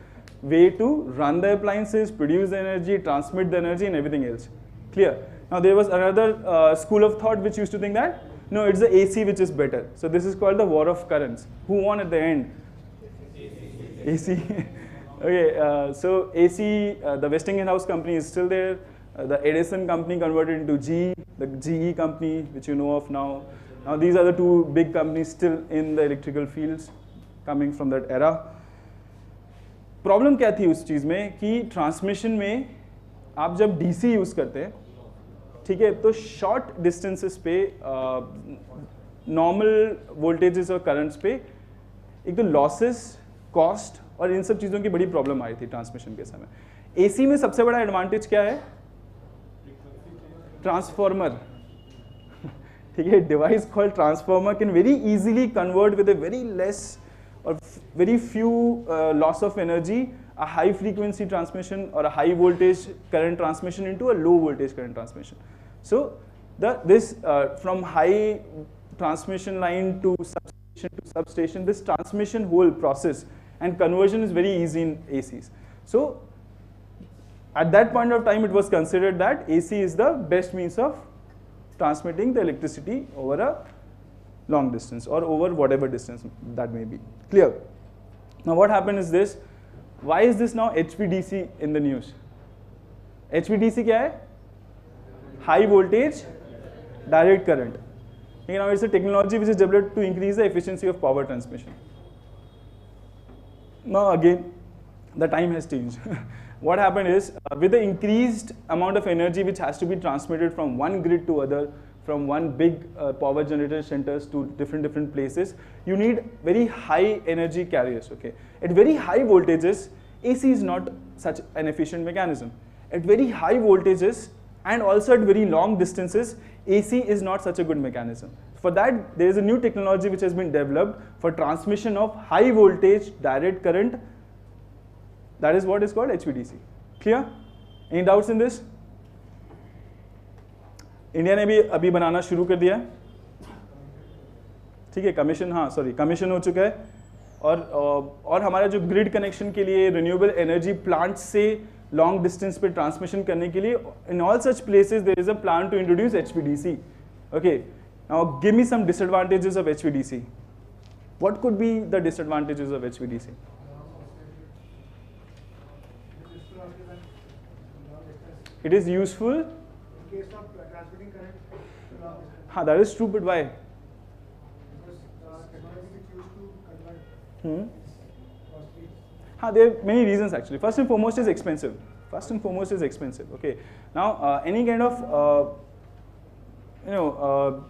[SPEAKER 1] way to run the appliances, produce the energy, transmit the energy, and everything else. Clear? Now there was another school of thought which used to think that no, it's the AC which is better. So this is called the war of currents. Who won at the end? AC. Okay, so AC, the Westinghouse company is still there. The Edison company converted into GE, the GE company which you know of now. Now these are the two big companies still in the electrical fields coming from that era. Problem क्या थी उस चीज़ में कि transmission में आप जब DC use करते हैं, ठीक है, तो शॉर्ट डिस्टेंसेस पे नॉर्मल वोल्टेजेस और करंट्स पे एक तो लॉसेस, कॉस्ट और इन सब चीज़ों की बड़ी प्रॉब्लम आई थी ट्रांसमिशन के समय। एसी में सबसे बड़ा एडवांटेज क्या है? ट्रांसफॉर्मर, ठीक है, device called transformer can very easily convert with a very less or very few loss of energy, a high frequency transmission or a high voltage current transmission into a low voltage current transmission. So this from high transmission line to substation, this transmission whole process and conversion is very easy in ACs. So at that point of time it was considered that AC is the best means of transmitting the electricity over a long distance or over whatever distance that may be. Clear? Now what happened is this, why is this now HVDC in the news? HVDC क्या है? High voltage direct current. You know, it's a technology which is developed to increase the efficiency of power transmission. Now again, the time has changed. What happened is, with the increased amount of energy which has to be transmitted from one grid to other, from one big power generator centers to different places, you need very high energy carriers, okay? At very high voltages, AC is not such an efficient mechanism. At very high voltages and also at very long distances, AC is not such a good mechanism. For that, there is a new technology which has been developed for transmission of high voltage direct current. That is what is called HVDC. Clear? Any doubts in this? India ने भी अभी बनाना शुरू कर दिया है, ठीक है, commission हो चुका है, और हमारा जो ग्रिड कनेक्शन के लिए रिन्यूएबल एनर्जी प्लांट से लॉन्ग डिस्टेंस पे ट्रांसमिशन करने के लिए in all such places there is a plan to introduce HVDC. Okay, now give me some disadvantages of HVDC. What could be the disadvantages of HVDC? It is useful.
[SPEAKER 5] In case of transmitting current to long distance.
[SPEAKER 1] That is true, but why?
[SPEAKER 5] Because technology which used to convert costly.
[SPEAKER 1] There are many reasons actually. First and foremost is expensive. Okay. Now any kind of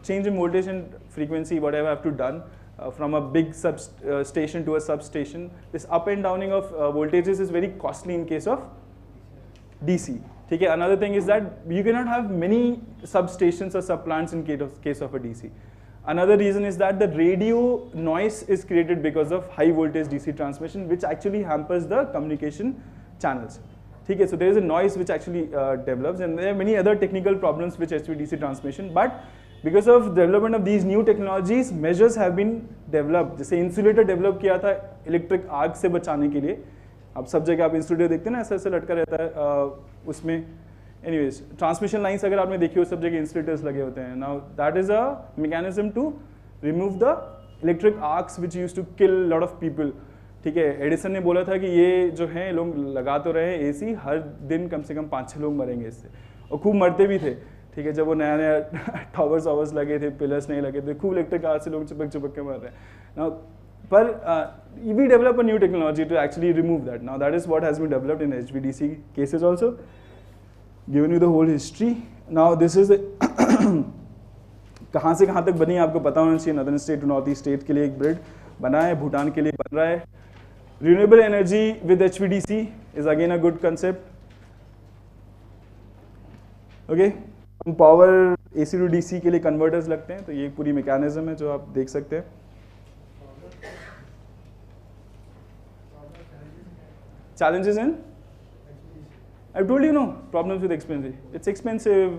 [SPEAKER 1] change in voltage and frequency, whatever I have to done from a big station to a substation, this up and downing of voltages is very costly in case of DC. Okay. Another thing is that you cannot have many substations or subplants in case of a DC. Another reason is that the radio noise is created because of high voltage DC transmission, which actually hampers the communication channels. Okay, so there is a noise which actually develops, and there are many other technical problems with HVDC transmission. But because of development of these new technologies, measures have been developed. जैसे insulator develop किया था electric arc से बचाने के लिए. अब सब जगह आप insulator देखते हैं ना, ऐसा ऐसा लटका रहता है उसमें. Anyways, transmission lines अगर आपने देखी हो सब जगह insulators लगे होते हैं. Now that is a mechanism to remove the electric arcs which used to kill a lot of people. ठीक है, एडिसन ने बोला था कि ये जो हैं लोग लगा तो रहे हैं AC, हर दिन कम से कम 5-6 लोग मरेंगे इससे, और खूब मरते भी थे. ठीक है, जब वो नया नया टावर्स लगे थे, पिलर्स नहीं लगे थे, खूब इलेक्ट्रिक आर्क से लोग चिपक के मर रहे हैं. Now, पर we develop a new technology to actually remove that. Now that is what has been developed in HVDC cases also. Given you the whole history. Now this is कहाँ से कहाँ तक बनी आपको पता होना चाहिए. Northern state to north east state के लिए एक ग्रिड बना है, भूटान के लिए बन रहा है. Renewable energy with HVDC is again a good concept. Okay, हम पावर AC to DC के लिए कन्वर्टर्स लगते हैं, तो ये पूरी मैकेनिज्म है जो आप देख सकते हैं. Challenges in? I told you no problems with expensive. It's expensive.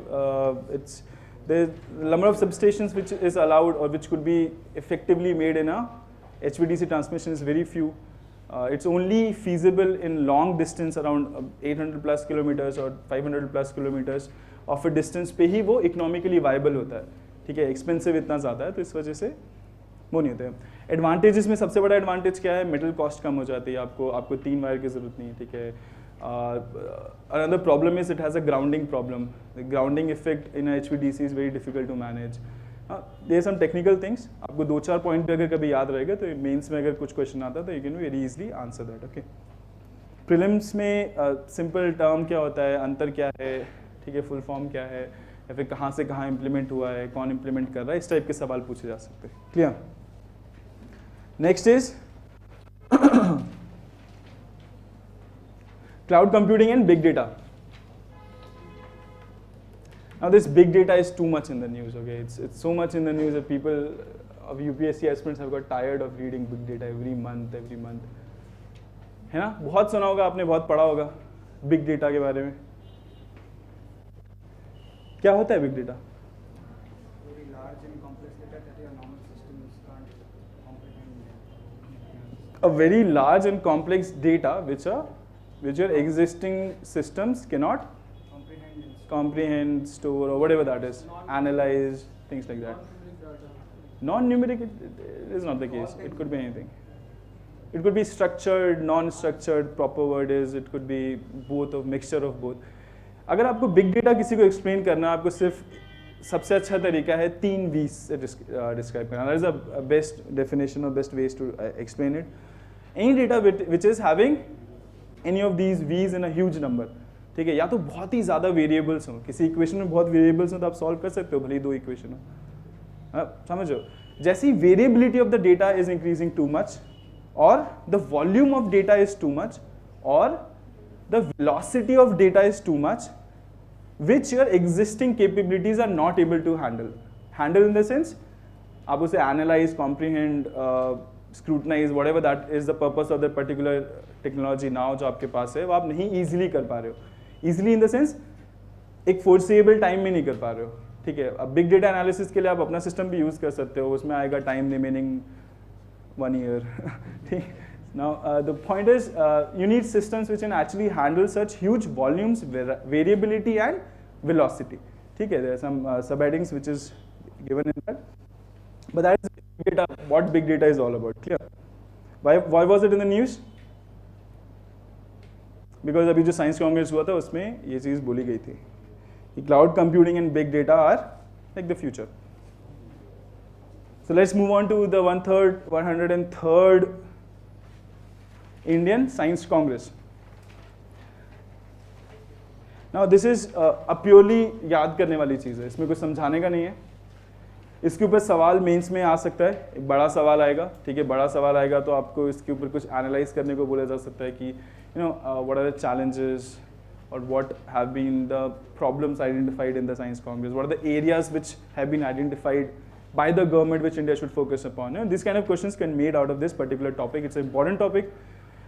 [SPEAKER 1] The number of substations which is allowed or which could be effectively made in a HVDC transmission is very few. It's only feasible in long distance around 800 plus kilometers or 500 plus kilometers of a distance पे ही वो economically viable होता है, ठीक है, expensive इतना ज़्यादा है, तो इस वजह से वो नहीं होते हैं। एडवांटेजेस में सबसे बड़ा एडवांटेज क्या है, मेटल कॉस्ट कम हो जाती है, आपको 3 वायर की ज़रूरत नहीं है, ठीक है। Another problem is it has a grounding problem, the grounding effect in HVDC is very difficult to manage. There some technical things, आपको 2-4 पॉइंट पे अगर कभी याद रहेगा तो मेंस में अगर कुछ क्वेश्चन आता है तो you can very easily answer that, okay. Prelims में सिंपल टर्म क्या होता है, अंतर क्या है, ठीक है, फुल फॉर्म क्या है, या फिर कहाँ से कहाँ इम्प्लीमेंट हुआ है, कौन इम्प्लीमेंट कर रहा है, इस टाइप के सवाल पूछे जा सकते हैं, clear. Next is cloud computing and big data. Now this big data is too much in the news, okay? It's so much in the news that people of UPSC aspirants have got tired of reading big data every month. है ना, बहुत सुना होगा आपने, बहुत पढ़ा होगा big data के बारे में। क्या होता है big data?
[SPEAKER 5] Very large and complex data that your normal systems can't comprehend.
[SPEAKER 1] A very large and complex data which your existing systems cannot comprehend, store, or whatever that is, analyze, things like that. Non-numeric, it is not the case. It could be anything. It could be structured, non-structured, proper word is, it could be both, of mixture of both. अगर आपको big data किसी को explain करना है, आपको सिर्फ सबसे अच्छा तरीका है 3 V's से describe करना. That is the best definition or best ways to explain it. Any data which is having any of these V's in a huge number, ठीक है, या तो बहुत ही ज़्यादा वेरिएबल्स हों, किसी इक्वेशन में बहुत वेरिएबल्स हों तो आप सॉल्व कर सकते हो, भले ही 2 इक्वेशन हो, समझो। जैसी variability of the data is increasing too much, और the volume of data is too much, और the velocity of data is too much, which your existing capabilities are not able to handle. Handle in the sense, आप उसे analyze, comprehend, scrutinize, whatever that is the purpose of that particular technology now जो आपके पास है, वो आप नहीं easily कर पा रहे हो. Easily in the sense, एक foreseeable time में नहीं कर पा रहे हो, ठीक है। अब big data analysis के लिए आप अपना system भी use कर सकते हो, उसमें आएगा time remaining 1 year, ठीक। Now the point is, you need systems which can actually handle such huge volumes, variability and velocity. ठीक है, there are some subheadings which is given in that, but that is big data, what big data is all about. Clear? Why was it in the news? Because अभी जो science Congress हुआ था उसमें ये चीज़ बोली गई थी कि cloud computing and big data are like the future. So let's move on to the 103rd Indian Science Congress. Now this is a purely याद करने वाली चीज़ है, इसमें कुछ समझाने का नहीं है। इसके ऊपर सवाल मेंस में आ सकता है, एक बड़ा सवाल आएगा, ठीक है, बड़ा सवाल आएगा तो आपको इसके ऊपर कुछ एनालाइज करने को बोला जा सकता है कि you know what are the challenges और what have been the problems identified in the science Congress, what are the areas which have been identified by the government which India should focus upon. You know, these kind of questions can be made out of this particular topic. It's an important topic.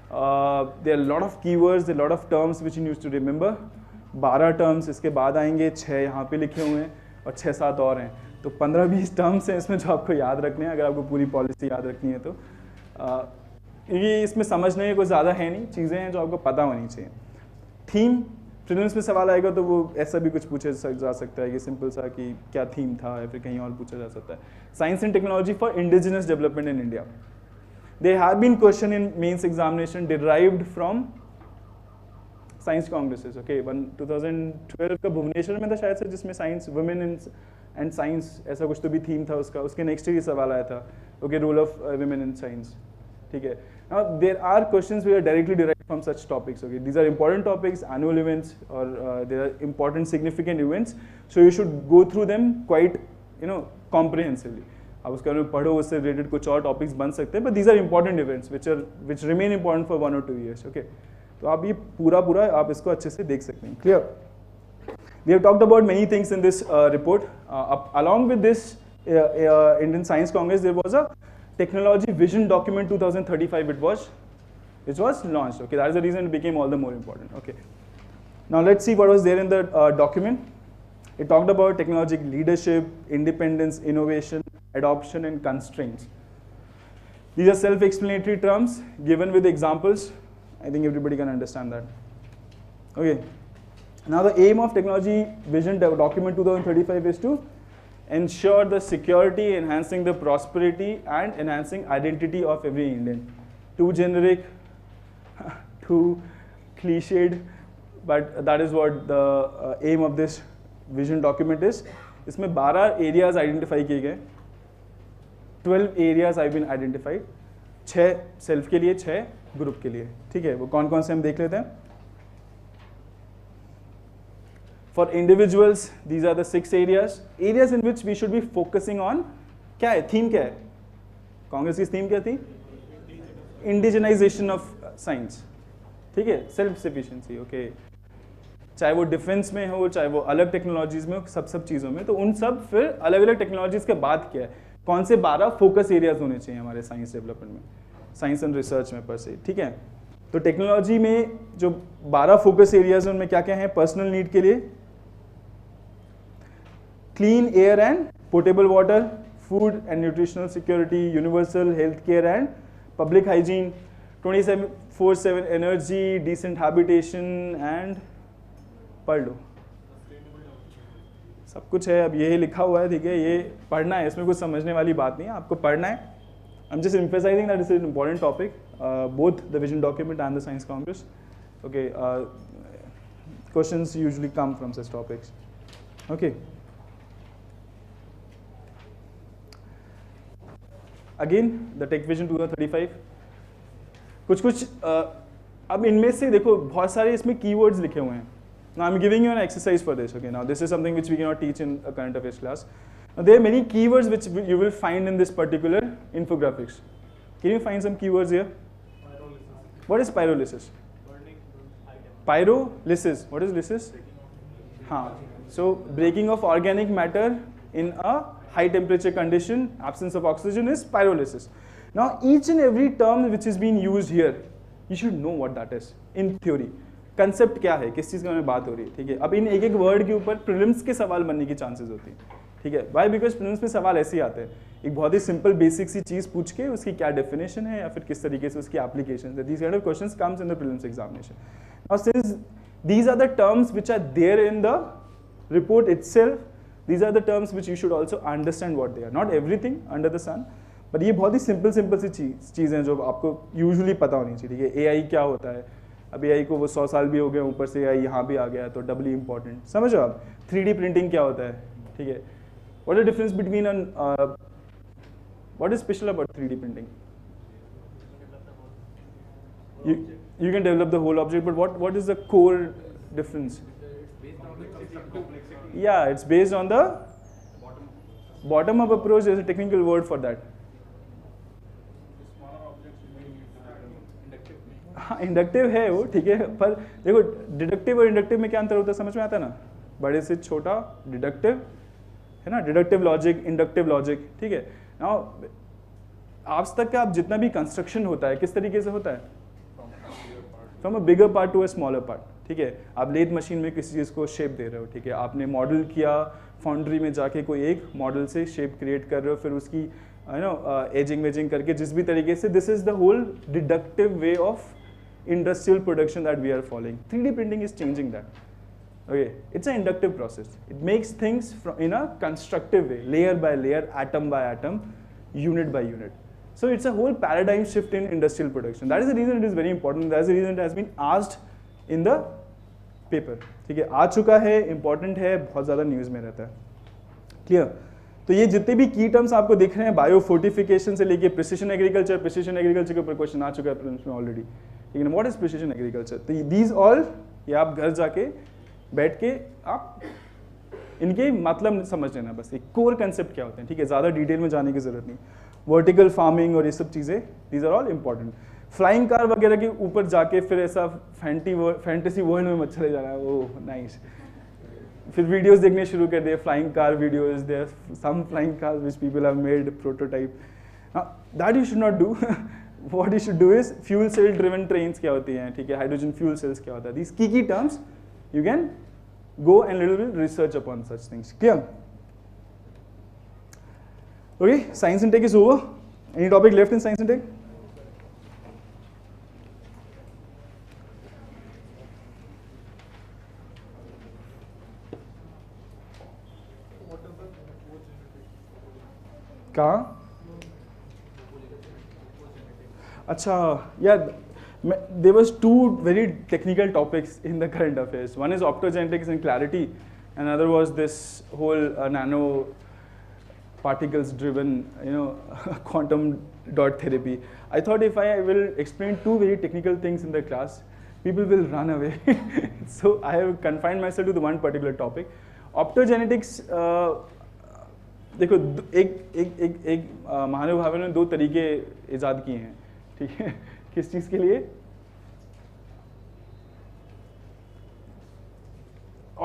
[SPEAKER 1] There are a lot of keywords, there are a lot of terms which you need to remember. 12 terms इसके बाद आएंगे, 6 यहाँ पे लिखे हुए हैं और 6-7 और हैं, तो 15-20 terms हैं इसमें जो आपको याद रखने हैं अगर आपको पूरी पॉलिसी याद रखनी है तो। ये इसमें समझने को ज़्यादा है नहीं, चीज़ें हैं जो आपको पता होनी चाहिए। थीम प्रीलिम्स में सवाल आएगा तो वो ऐसा भी कुछ पूछा जा सकता है कि सिंपल सा कि क्या थीम था, या फिर कहीं और पूछा जा सकता है। Science and technology for indigenous development in India, they have been question in mains examination derived from science congresses, okay. 2012 का भुवनेश्वर में था शायद से, जिसमें साइंस वुमेन एंड साइंस ऐसा कुछ तो भी थीम था उसका, उसके नेक्स्ट ईयर सवाल आया था, okay, role of women in science, ठीक है। Now there are questions which are directly derived from such topics. Okay, these are important topics, annual events, or there are important, significant events. So you should go through them quite, you know, comprehensively. आप उसके बारे में पढ़ो, उससे related कुछ और topics बन सकते हैं, but these are important events which remain important for 1 or 2 years. Okay, तो आप ये पूरा आप इसको अच्छे से देख सकते हैं. Clear? We have talked about many things in this report. Along with this Indian Science Congress, there was a Technology Vision Document 2035 which was launched. Okay, that is the reason it became all the more important. Okay, now let's see what was there in the document. It talked about technological leadership, independence, innovation, adoption and constraints. These are self-explanatory terms given with examples. I think everybody can understand that. Okay. Now the aim of Technology Vision Document 2035 is to ensure the security, enhancing the prosperity, and enhancing identity of every Indian. Too generic, too cliched, but that is what the aim of this vision document is. इसमें 12 areas identify किए गए, 12 areas have been identified, 6 self के लिए, 6 group के लिए. ठीक है, वो कौन कौन से हम देख लेते हैं. For individuals, these are the 6 areas in which we should be focusing on. क्या है, theme क्या है? कांग्रेस की theme क्या थी? Indigenization of science. ठीक है, self sufficiency. Okay. चाहे वो डिफेंस में हो, चाहे वो अलग टेक्नोलॉजीज में हो, सब चीज़ों में, तो उन सब फिर अलग अलग टेक्नोलॉजीज के बाद क्या है, कौन से 12 फोकस एरियाज होने चाहिए हमारे साइंस डेवलपमेंट में, साइंस एंड रिसर्च में पर से. ठीक है, तो टेक्नोलॉजी में जो 12 फोकस एरियाज हैं उनमें क्या क्या है. पर्सनल नीड के लिए clean air and portable water, food and nutritional security, universal health care and public hygiene, 24/7 energy, decent habitation and पढ़ लो, सब कुछ है. अब यही लिखा हुआ है, ठीक है, ये पढ़ना है, इसमें कुछ समझने वाली बात नहीं है, आपको पढ़ना है. I am just emphasizing that this is an important topic, both the vision document and the science congress. Okay, questions usually come from such topics. Okay. Again, the Tech Vision 2035. कुछ अब इनमें से देखो बहुत सारे इसमें keywords लिखे हुए हैं. Now I'm giving you an exercise for this. Okay, now this is something which we cannot teach in a current affairs class. Now there are many keywords which you will find in this particular infographics. Can you find some keywords here? Pyrolysis. What is pyrolysis?
[SPEAKER 2] Burning items.
[SPEAKER 1] Pyrolysis. What is lysis? So breaking of organic matter in a high temperature condition, absence of oxygen is pyrolysis. Now each and every term which is being used here, you should know what that is in theory. Concept क्या है, किस चीज़ के बारे में बात हो रही है. ठीक है, अब इन एक एक वर्ड के ऊपर प्रीलिम्स के सवाल बनने की चांसेस होती है. ठीक है, वाई, बिकॉज प्रीलिम्स में सवाल ऐसे ही आते हैं, एक बहुत ही सिंपल बेसिक सी चीज़ पूछ के उसकी क्या डेफिनेशन है या फिर किस तरीके से उसकी एप्लीकेशन है. These kind of questions comes in the prelims examination. Now since these are the terms which are there in the report itself, these are the terms which you should also understand what they are. Not everything under the sun, but ये बहुत ही simple सी चीज़ें जो आपको usually पता होनी चाहिए. ठीक है, एआई क्या होता है, अब एआई को वो 100 साल भी हो गए, ऊपर से एआई यहाँ भी आ गया तो डबली इंपॉर्टेंट. समझो आप, 3D प्रिंटिंग क्या होता है. ठीक है, what is difference between what is special about 3D printing? You can develop the whole object, but what is the core difference? Yeah, it's based on the bottom up approach. There's a technical word for that. हाँ, inductive है वो, ठीक है, पर देखो deductive और inductive में क्या अंतर होता है समझ में आता है ना. बड़े से छोटा डिडक्टिव है ना, डिडक्टिव लॉजिक, इंडक्टिव लॉजिक. ठीक है, नाउ आज तक का आप जितना भी कंस्ट्रक्शन होता है किस तरीके से होता है, from a bigger part to a smaller part. ठीक है, आप लेथ मशीन में किसी चीज़ को शेप दे रहे हो. ठीक है, आपने मॉडल किया, फाउंड्री में जाके कोई एक मॉडल से शेप क्रिएट कर रहे हो, फिर उसकी एजिंग वेजिंग करके जिस भी तरीके से, this is the whole deductive way of industrial production that we are following. 3D printing is changing that. Okay, it's an inductive process. It makes things in a constructive way, layer by layer, atom by atom, unit by unit. So it's a whole paradigm shift in industrial production. That is the reason it is very important. That is the reason it has been asked in the paper. ठीक है, आ चुका है, important है, बहुत ज़्यादा news में रहता है. Clear? तो ये जितने भी की टर्म्स आपको दिख रहे हैं, बायो फोर्टिफिकेशन से लेके प्रिसिशन एग्रीकल्चर के ऊपर क्वेश्चन आ चुका है प्रीलिम्स में ऑलरेडी. ठीक है, व्हाट इज प्रिसिशन एग्रीकल्चर? तो दीज ऑल, ये आप घर जाके बैठ के आप इनके मतलब समझ लेना, बस एक कोर कंसेप्ट क्या होते हैं. ठीक है, ज़्यादा डिटेल में जाने की जरूरत नहीं. वर्टिकल फार्मिंग और ये सब चीज़ें, these are all important. Flying car वगैरह के ऊपर जाके फिर ऐसा फैंटेसी वर्ल्ड में मत चले जाना है. ओह नाइस, फिर वीडियोस देखने शुरू कर दिए, flying car videos. There some flying cars which people have made prototype. That you should not do. What you should do is fuel cell driven trains क्या होती हैं. ठीक है, हाइड्रोजन फ्यूल सेल्स क्या होता है. These key terms you can go and little bit research upon such things. Clear? Okay, science and tech is over. Any topic left in science and tech? कहाँ? अच्छा, yeah, there was two very technical topics in the current affairs. One is optogenetics and clarity, and another was this whole nano particles driven, quantum dot therapy. I thought if I will explain two very technical things in the class, people will run away. So I have confined myself to the one particular topic. Optogenetics, देखो एक महानुभाव ने दो तरीके इजाद किए हैं, ठीक है, किस चीज़ के लिए?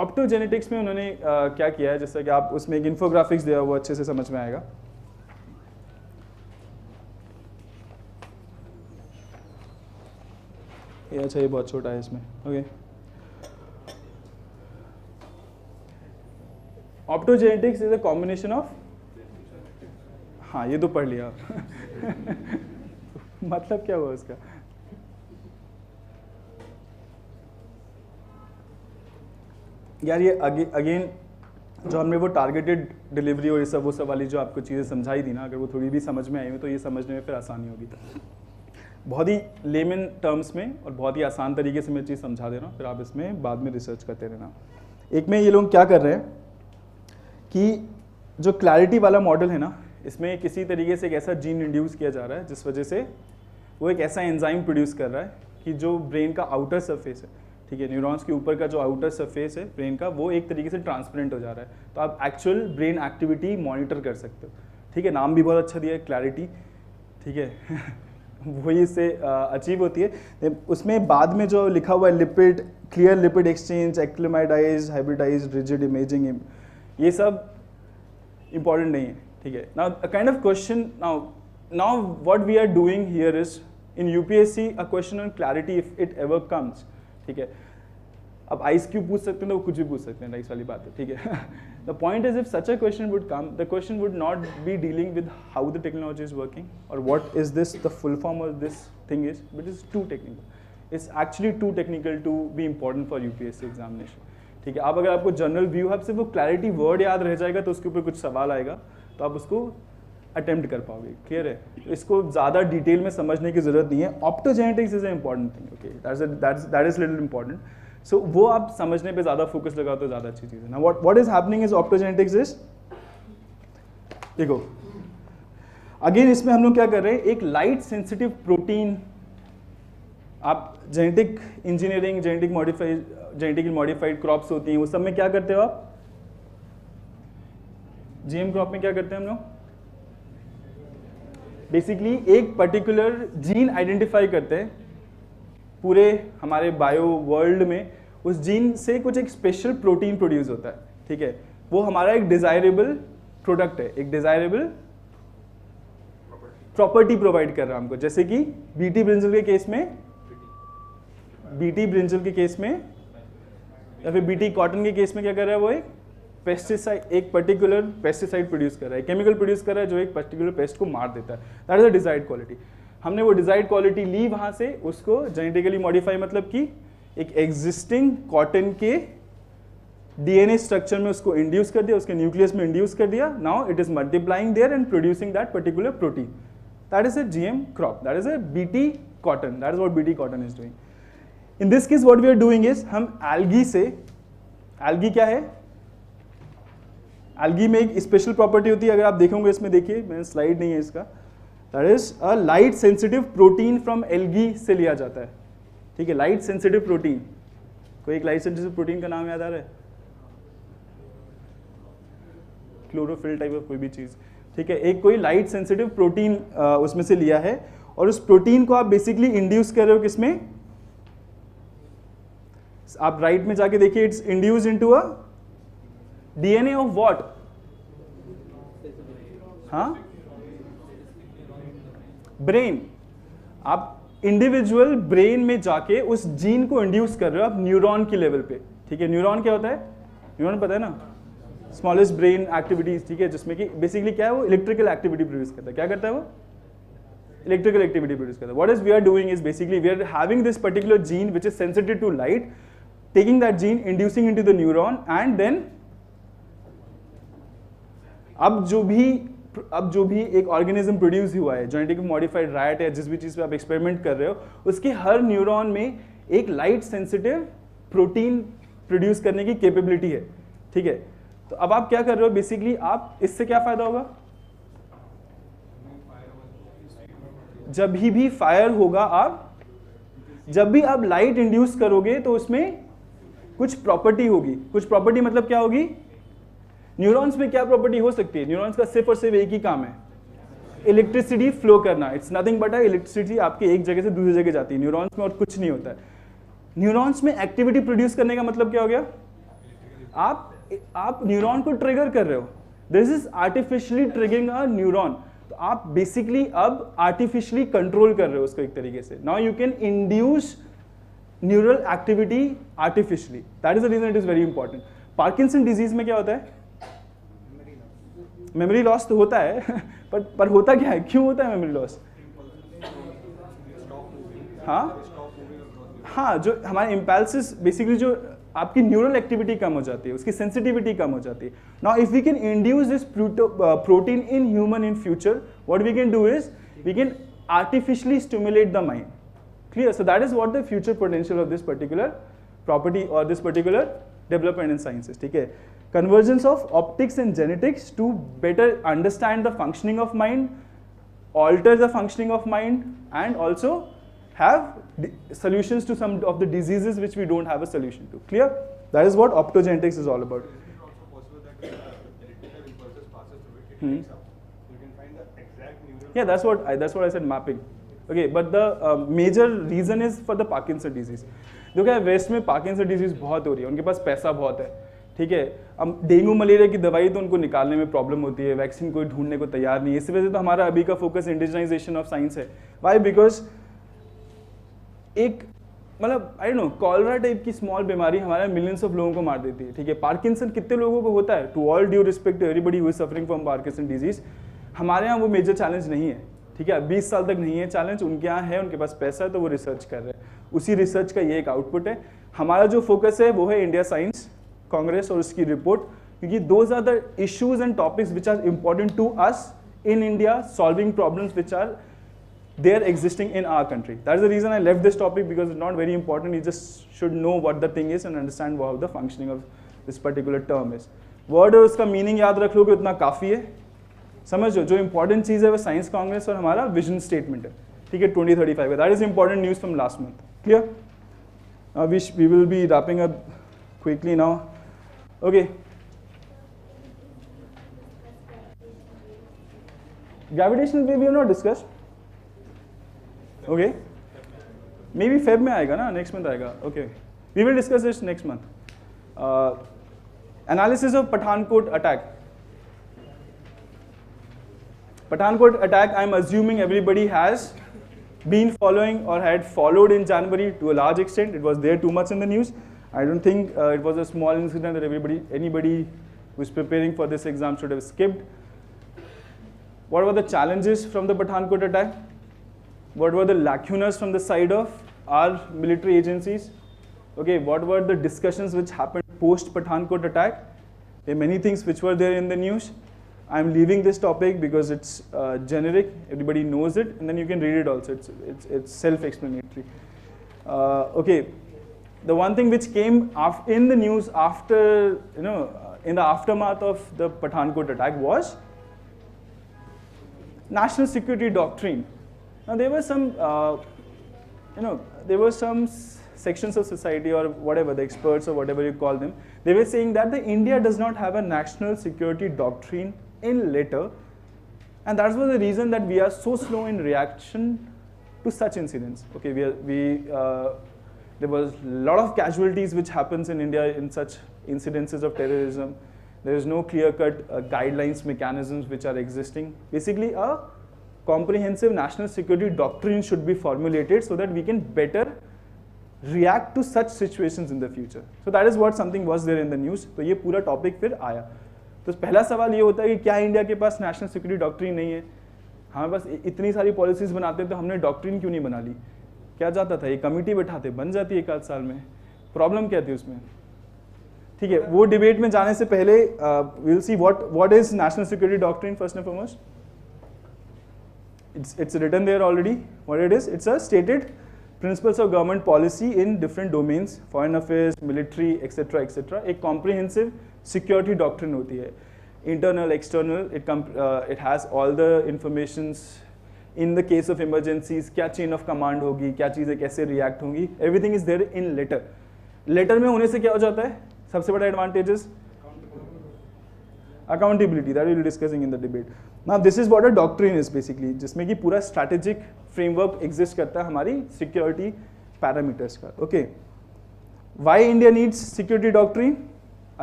[SPEAKER 1] ऑप्टोजेनेटिक्स में उन्होंने क्या किया है, जैसा कि आप उसमें एक इन्फोग्राफिक्स दिया वो अच्छे से समझ में आएगा. ये अच्छा, ये बहुत छोटा है इसमें. Okay, optogenetics is a combination of, हाँ ये तो पढ़ लिया. मतलब क्या हुआ उसका? यार ये अगेन जो हमने वो टारगेटेड डिलीवरी और ये सब वो सब वाली जो आपको चीज़ें समझाई थी ना, अगर वो थोड़ी भी समझ में आई हो तो ये समझने में फिर आसानी होगी. बहुत ही लेमन टर्म्स में और बहुत ही आसान तरीके से मैं चीज़ समझा दे रहा हूँ, फिर आप इसमें बाद में रिसर्च करते रहना. एक में ये लोग क्या कर रहे हैं कि जो क्लैरिटी वाला मॉडल है ना, इसमें किसी तरीके से एक ऐसा जीन इंड्यूस किया जा रहा है जिस वजह से वो एक ऐसा एंजाइम प्रोड्यूस कर रहा है कि जो ब्रेन का आउटर सरफेस है, ठीक है, न्यूरॉन्स के ऊपर का जो आउटर सरफेस है ब्रेन का, वो एक तरीके से ट्रांसपेरेंट हो जा रहा है. तो आप एक्चुअल ब्रेन एक्टिविटी मॉनिटर कर सकते हो. ठीक है, नाम भी बहुत अच्छा दिया है, क्लैरिटी. ठीक है. वही इससे अचीव होती है. उसमें बाद में जो लिखा हुआ है lipid, clear lipid exchange, acrylamide, hybridize, rigid imaging, ये सब इंपॉर्टेंट नहीं है. ठीक है. Now a kind of question, now what we are doing here is in UPSC a question on clarity if it ever comes. ठीक है. अब ice cube पूछ सकते हैं तो वो कुछ भी पूछ सकते हैं, राइस वाली बात है. ठीक है. The point is if such a question would come, the question would not be dealing with how the technology is working और what is this the full form of this thing is, but is too technical. It's actually too technical to be important for UPSC examination. ठीक है. आप अगर आपको general view है, सिर्फ वो clarity word याद रह जाएगा तो उसके ऊपर कुछ सवाल आएगा तो आप उसको अटेम्प्ट कर पाओगे. क्लियर है. इसको ज़्यादा डिटेल में समझने की जरूरत नहीं है. Optogenetics is a important thing. Okay, that is little important. So वो आप समझने पे ज़्यादा फोकस लगाओ तो ज़्यादा अच्छी चीज़ है ना. What is happening is optogenetics is, देखो अगेन इसमें हम लोग क्या कर रहे हैं, एक लाइट सेंसिटिव प्रोटीन. आप genetic engineering, genetically modified crops होती हैं, वो सब में क्या करते हो आप? जीएम क्रॉप में क्या करते हैं हम लोग? बेसिकली एक पर्टिकुलर जीन आइडेंटिफाई करते हैं पूरे हमारे बायो वर्ल्ड में. उस जीन से कुछ एक स्पेशल प्रोटीन प्रोड्यूस होता है. ठीक है. वो हमारा एक डिजायरेबल प्रोडक्ट है, एक डिजायरेबल प्रॉपर्टी प्रोवाइड कर रहा है हमको. जैसे कि बीटी ब्रिंजल के केस में, या फिर बीटी कॉटन के केस में क्या कर रहा है, वो एक पेस्टिसाइड, एक पर्टिकुलर पेस्टिसाइड प्रोड्यूस कर रहा है, केमिकल प्रोड्यूस कर रहा है जो एक पर्टिकुलर पेस्ट को मार देता है. That is a desired quality. हमने वो डिजायर्ड क्वालिटी ली वहां से, उसको जेनेटिकली मॉडिफाई, मतलब कि एक एग्जिस्टिंग कॉटन के डीएनए स्ट्रक्चर में उसको इंड्यूस कर दिया, उसके न्यूक्लियस में इंड्यूस कर दिया. Now it is multiplying there and producing that particular protein. That is a GM crop. That is a BT cotton. That is what BT cotton is doing. In this case what we are doing is, हम algae से, algae क्या है, algae में एक special property होती है. अगर आप देखोगे इसमें, देखिए मैंने स्लाइड नहीं है इसका. That is a light sensitive protein from algae से लिया जाता है. ठीक है. लाइट सेंसिटिव प्रोटीन, कोई एक लाइट सेंसिटिव प्रोटीन का नाम याद आ रहा है? क्लोरोफिल टाइप ऑफ कोई भी चीज. ठीक है. एक कोई लाइट सेंसिटिव प्रोटीन उसमें से लिया है और उस प्रोटीन को आप बेसिकली इंड्यूस कर रहे हो किसमें? आप राइट में जाके देखिए, it's induce into a DNA of what? हाँ, ब्रेन. आप इंडिविजुअल ब्रेन में जाके उस जीन को इंड्यूस कर रहे हो आप न्यूरॉन की लेवल पे. ठीक है. न्यूरॉन क्या होता है? न्यूरॉन पता है ना, स्मॉलेस्ट ब्रेन एक्टिविटीज. ठीक है. जिसमें कि बेसिकली क्या है, वो इलेक्ट्रिकल एक्टिविटी प्रोड्यूस करता है. क्या करता है वो? electrical activity produce करता है. What is we are doing is basically we are having this particular gene which is sensitive to light, taking that gene, inducing into the neuron, and then अब जो भी एक ऑर्गेनिज्म प्रोड्यूस हुआ है, genetically modified rat या जिस भी चीज़ पे आप एक्सपेरिमेंट कर रहे हो, उसके हर न्यूरॉन में एक लाइट सेंसिटिव प्रोटीन प्रोड्यूस करने की कैपेबिलिटी है. ठीक है, तो अब आप क्या कर रहे हो बेसिकली, आप इससे क्या फायदा होगा, जब भी फायर होगा, जब भी आप लाइट इंड्यूस करोगे तो उसमें कुछ प्रॉपर्टी होगी. कुछ प्रॉपर्टी मतलब क्या होगी, न्यूरॉन्स में क्या प्रॉपर्टी हो सकती है, न्यूरॉन्स का सिर्फ और सिर्फ एक ही काम है, इलेक्ट्रिसिटी फ्लो करना. इट्स नथिंग बट इलेक्ट्रिसिटी आपके एक जगह से दूसरी जगह जाती है न्यूरॉन्स में, और कुछ नहीं होता है. न्यूरॉन्स में एक्टिविटी प्रोड्यूस करने का मतलब क्या हो गया, आप न्यूरॉन को ट्रिगर कर रहे हो. This is artificially triggering a neuron. तो आप बेसिकली अब आर्टिफिशियली कंट्रोल कर रहे हो उसको एक तरीके से. Now you can induce neural activity artificially. That is the reason it is very important. Parkinson disease में क्या होता है, मेमोरी लॉस तो होता है पर होता क्या है, क्यों होता है मेमोरी लॉस. हाँ, जो हमारे इम्पल्सेस बेसिकली जो आपकी न्यूरल एक्टिविटी कम हो जाती है, उसकी सेंसिटिविटी कम हो जाती है. Now if we can induce this protein in human in future, what we can do is we can artificially stimulate the mind. Clear? So that is what the future potential of this particular property or this particular development in science is. ठीक है, convergence of optics and genetics to better understand the functioning of mind, alter the functioning of mind, and also have solutions to some of the diseases which we don't have a solution to. Clear? That is what optogenetics is all about.
[SPEAKER 6] Is it also possible that the electrical impulses passes through it, it lights up? So you can find the exact neural.
[SPEAKER 1] Yeah, that's what I said, mapping. Okay, but the major reason is for the Parkinson disease. देखो यार, waste में Parkinson disease बहुत हो रही है, उनके पास पैसा बहुत है. ठीक है, अब डेंगू मलेरिया की दवाई तो उनको निकालने में प्रॉब्लम होती है, वैक्सीन कोई ढूंढने को तैयार नहीं है. इसी वजह से तो हमारा अभी का फोकस इंडिजिनाइजेशन ऑफ साइंस है. वाई, बिकॉज एक मतलब I don't know cholera type की स्मॉल बीमारी हमारे मिलियंस ऑफ लोगों को मार देती है. ठीक है, पार्किंसन कितने लोगों को होता है, to all due respect to everybody who is suffering from Parkinson disease. हमारे यहाँ वो मेजर चैलेंज नहीं है. ठीक है, 20 साल तक नहीं है चैलेंज, उनके यहाँ है, उनके पास पैसा है तो वो रिसर्च कर रहे हैं. उसी रिसर्च का ये एक आउटपुट है. हमारा जो फोकस है वो है इंडिया साइंस कांग्रेस और उसकी रिपोर्ट, क्योंकि those are the issues and topics which are important to us in India, solving problems which are there existing in our country. That is the reason I left this topic, because it's not very important. You just should know what the thing is and understand how the functioning of this particular term is. Word और उसका meaning याद रख लो कि उतना काफ़ी है. समझो, जो इंपॉर्टेंट चीज़ है वो साइंस कांग्रेस और हमारा विजन स्टेटमेंट है. ठीक है, 2035 का. That is important news from last month. Clear? We will be wrapping up quickly now. Okay, gravitational wave we have not discussed. Okay, maybe Feb में आएगा ना, नेक्स्ट मंथ आएगा. Okay, we will discuss this next month. Analysis of Pathankot attack. Pathankot attack, I'm assuming everybody has been following or had followed in January to a large extent. It was there too much in the news. I don't think it was a small incident that anybody who is preparing for this exam should have skipped. What were the challenges from the Pathankot attack? What were the lacunas from the side of our military agencies? Okay, what were the discussions which happened post Pathankot attack? There are many things which were there in the news. I'm leaving this topic because it's generic, everybody knows it, and then you can read it also. It's self-explanatory. Okay, the one thing which came in the news after, in the aftermath of the Pathankot attack was national security doctrine. Now there were some, sections of society or whatever, the experts or whatever you call them, they were saying that India does not have a national security doctrine in letter, and that was the reason that we are so slow in reaction to such incidents. Okay, there was a lot of casualties which happens in India in such incidences of terrorism. There is no clear-cut guidelines, mechanisms which are existing. Basically, a comprehensive national security doctrine should be formulated so that we can better react to such situations in the future. So that is what something was there in the news. तो ये पूरा topic फिर आया. तो पहला सवाल ये होता है कि क्या इंडिया के पास नेशनल सिक्योरिटी डॉक्ट्रिन नहीं है. हमारे पास इतनी सारी पॉलिसीज बनाते तो हमने डॉक्ट्रिन क्यों नहीं बना ली? क्या जाता था, एक कमेटी बैठाते, बन जाती है 1 आध साल में, प्रॉब्लम क्या थी उसमें? ठीक है, वो डिबेट में जाने से पहले will see what is national security doctrine first and foremost. It's written there already. What it is? It's a stated principles of government policy in different domains, foreign affairs, military, etc., etc. एक comprehensive security doctrine होती है. Internal, external. It has all the informations in the case of emergencies. क्या chain of command होगी, क्या चीज़ें कैसे react होंगी. Everything is there in letter. Letter में होने से क्या हो जाता है? सबसे बड़ा advantages. Accountability. That we will be discussing in the debate. Now this is what a doctrine is basically, जिसमें कि पूरा strategic framework exist करता है हमारी security parameters का. Okay. Why India needs security doctrine?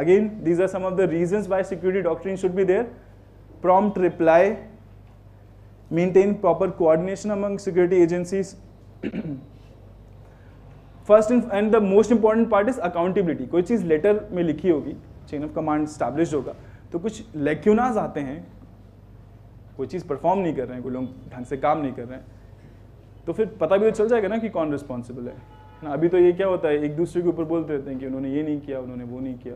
[SPEAKER 1] Again, these are some of the reasons why security doctrine should be there. Prompt reply, maintain proper coordination among security agencies. First and the most important part is accountability. कोई चीज़ letter में लिखी होगी, chain of command established होगा, तो कुछ lacunas आते हैं, कोई चीज़ परफॉर्म नहीं कर रहे हैं, कोई लोग ढंग से काम नहीं कर रहे हैं, तो फिर पता भी तो चल जाएगा ना कि कौन रिस्पॉन्सिबल है ना. अभी तो ये क्या होता है, एक दूसरे के ऊपर बोलते रहते हैं कि उन्होंने ये नहीं किया, उन्होंने वो नहीं किया,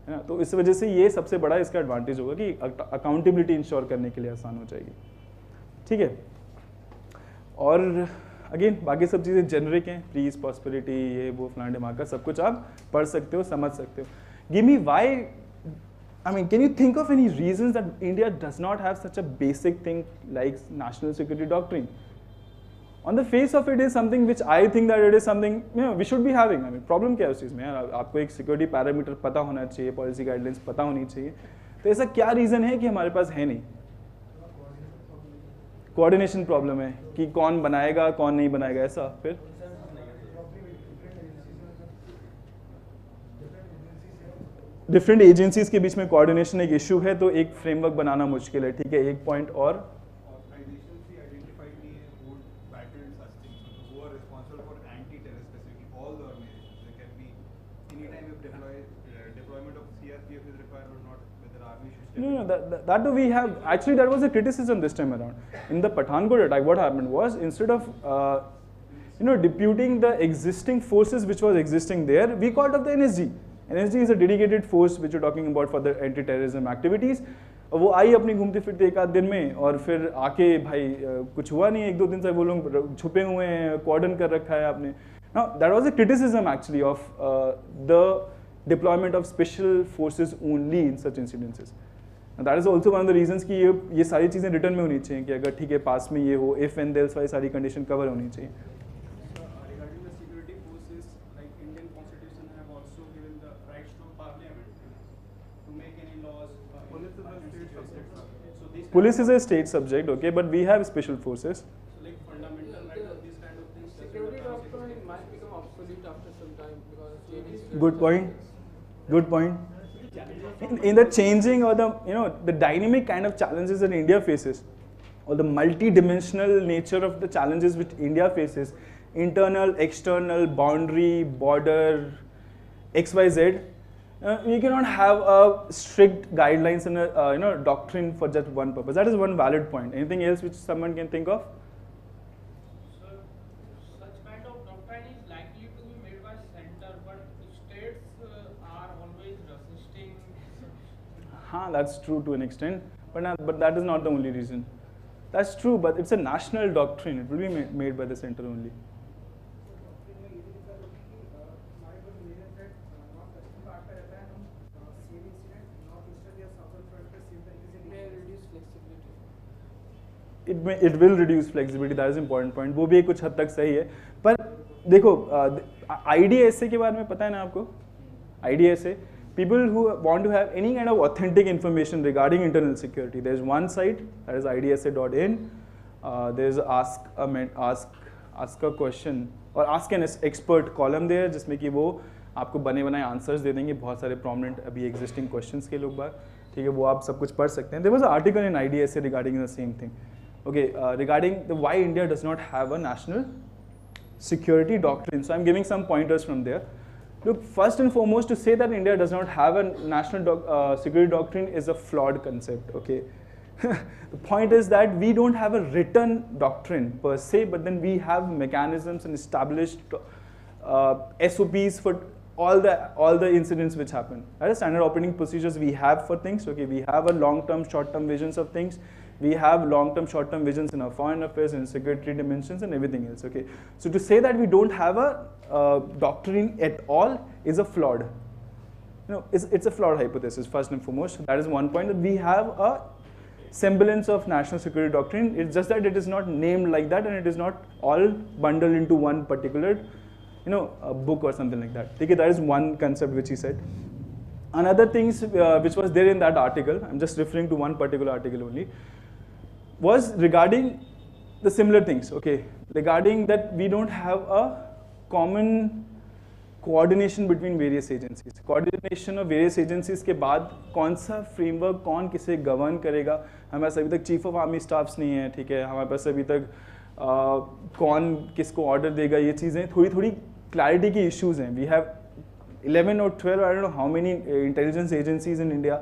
[SPEAKER 1] है ना. तो इस वजह से ये सबसे बड़ा इसका एडवांटेज होगा कि अकाउंटेबिलिटी इंश्योर करने के लिए आसान हो जाएगी. ठीक है, और अगेन बाकी सब चीज़ें जेनरिक हैं, पीस, प्रॉस्पेरिटी, ये वो फलाने ढिमाका, सब कुछ आप पढ़ सकते हो, समझ सकते हो. Give me why, I mean, can you think of any reasons that India does not have such a basic thing like national security doctrine? On the face of it is something which I think that it is something, you know, we should be having. I mean, problem क्या है उस चीज़ में यार? आपको एक security parameter पता होना चाहिए, policy guidelines पता होनी चाहिए. तो ऐसा क्या reason है कि हमारे पास है नहीं? Coordination problem है कि कौन बनाएगा, कौन नहीं बनाएगा, ऐसा. फिर डिफरेंट एजेंसीज के बीच में कोऑर्डिनेशन एक इशू है, तो एक फ्रेमवर्क बनाना मुश्किल है. ठीक है, एक पॉइंट और
[SPEAKER 6] Organizations भी identified नहीं है who battled such things, so who are responsible for anti-terror specifically, all the organizations. There can be anytime if deployment of CRPF is required or not, whether army should step in.
[SPEAKER 1] that we have actually, that was a criticism this time around. In the Pathankot attack, what happened was, instead of deputing the existing forces which was existing there, we called up the NSG. NSG is a dedicated force which you're talking about for the anti-terrorism activities. वो आई अपनी घूमते फिरते एक आध दिन में, और फिर आके भाई कुछ हुआ नहीं, 1-2 दिन से वो लोग छुपे हुए हैं, कॉर्डन कर रखा है आपने. Now that was a criticism actually of the deployment of special forces only in such incidences. Now that is also one of the reasons कि ये सारी चीज़ें रिटर्न में होनी चाहिए कि अगर ठीक है पास में ये हो, if and else वाली सारी कंडीशन कवर होनी चाहिए.
[SPEAKER 5] Regarding the security forces, like Indian Constitution have also given the rights to Parliament to make any laws.
[SPEAKER 2] Police is a state subject, sir.
[SPEAKER 5] So these
[SPEAKER 1] Police is a state subject, okay, but we have special forces.
[SPEAKER 5] so like fundamental right of these kind of things.
[SPEAKER 7] Security doctrine might become obsolete after some time because changes.
[SPEAKER 1] Good point. Good point. In the changing or the dynamic kind of challenges that India faces, or the multi-dimensional nature of the challenges which India faces, internal, external, boundary, border, XYZ, you cannot have a strict guidelines and a doctrine for just one purpose. That is one valid point. Anything else which someone can think of?
[SPEAKER 3] So, such kind of doctrine is likely to be made by center, but states are always resisting.
[SPEAKER 1] That's true to an extent, but that is not the only reason. That's true, but it's a national doctrine. It will be made by the center only. It will reduce flexibility. That is an important point. वो भी एक कुछ हद तक सही है, पर देखो IDSA के बारे में पता है ना आपको? IDSA, people who want to have any kind of authentic information regarding internal security, there is one site, that is idsa.in. There is ask a question और ask an expert column there, जिसमें कि वो आपको बने बनाए answers दे देंगे बहुत सारे prominent अभी existing questions के लोग बात. ठीक है, वो आप सब कुछ पढ़ सकते हैं. There was an article in IDSA regarding the same thing. Okay, regarding why India does not have a national security doctrine. So I'm giving some pointers from there. Look, first and foremost, to say that India does not have a national security doctrine is a flawed concept. Okay, The point is that we don't have a written doctrine per se, but then we have mechanisms and established SOPs for all the incidents which happen. That is standard operating procedures we have for things. Okay, we have a long-term, short-term visions of things. We have long-term, short-term visions in our foreign affairs and security dimensions and everything else. Okay, so to say that we don't have a doctrine at all is a flawed. It's a flawed hypothesis first and foremost. That is one point, that we have a semblance of national security doctrine. It's just that it is not named like that, and it is not all bundled into one particular, a book or something like that. Okay, that is one concept which he said. Another things which was there in that article, I'm just referring to one particular article only, was regarding the similar things. Okay, regarding that we don't have a common coordination between various agencies. Coordination of various agencies के बाद कौन सा framework कौन किसे govern करेगा, हमारे पास अभी तक चीफ ऑफ आर्मी स्टाफ्स नहीं है, ठीक है, हमारे पास अभी तक कौन किसको ऑर्डर देगा, ये चीज़ें थोड़ी क्लैरिटी की इश्यूज हैं. We have 11 or 12, I don't know how many intelligence agencies in India.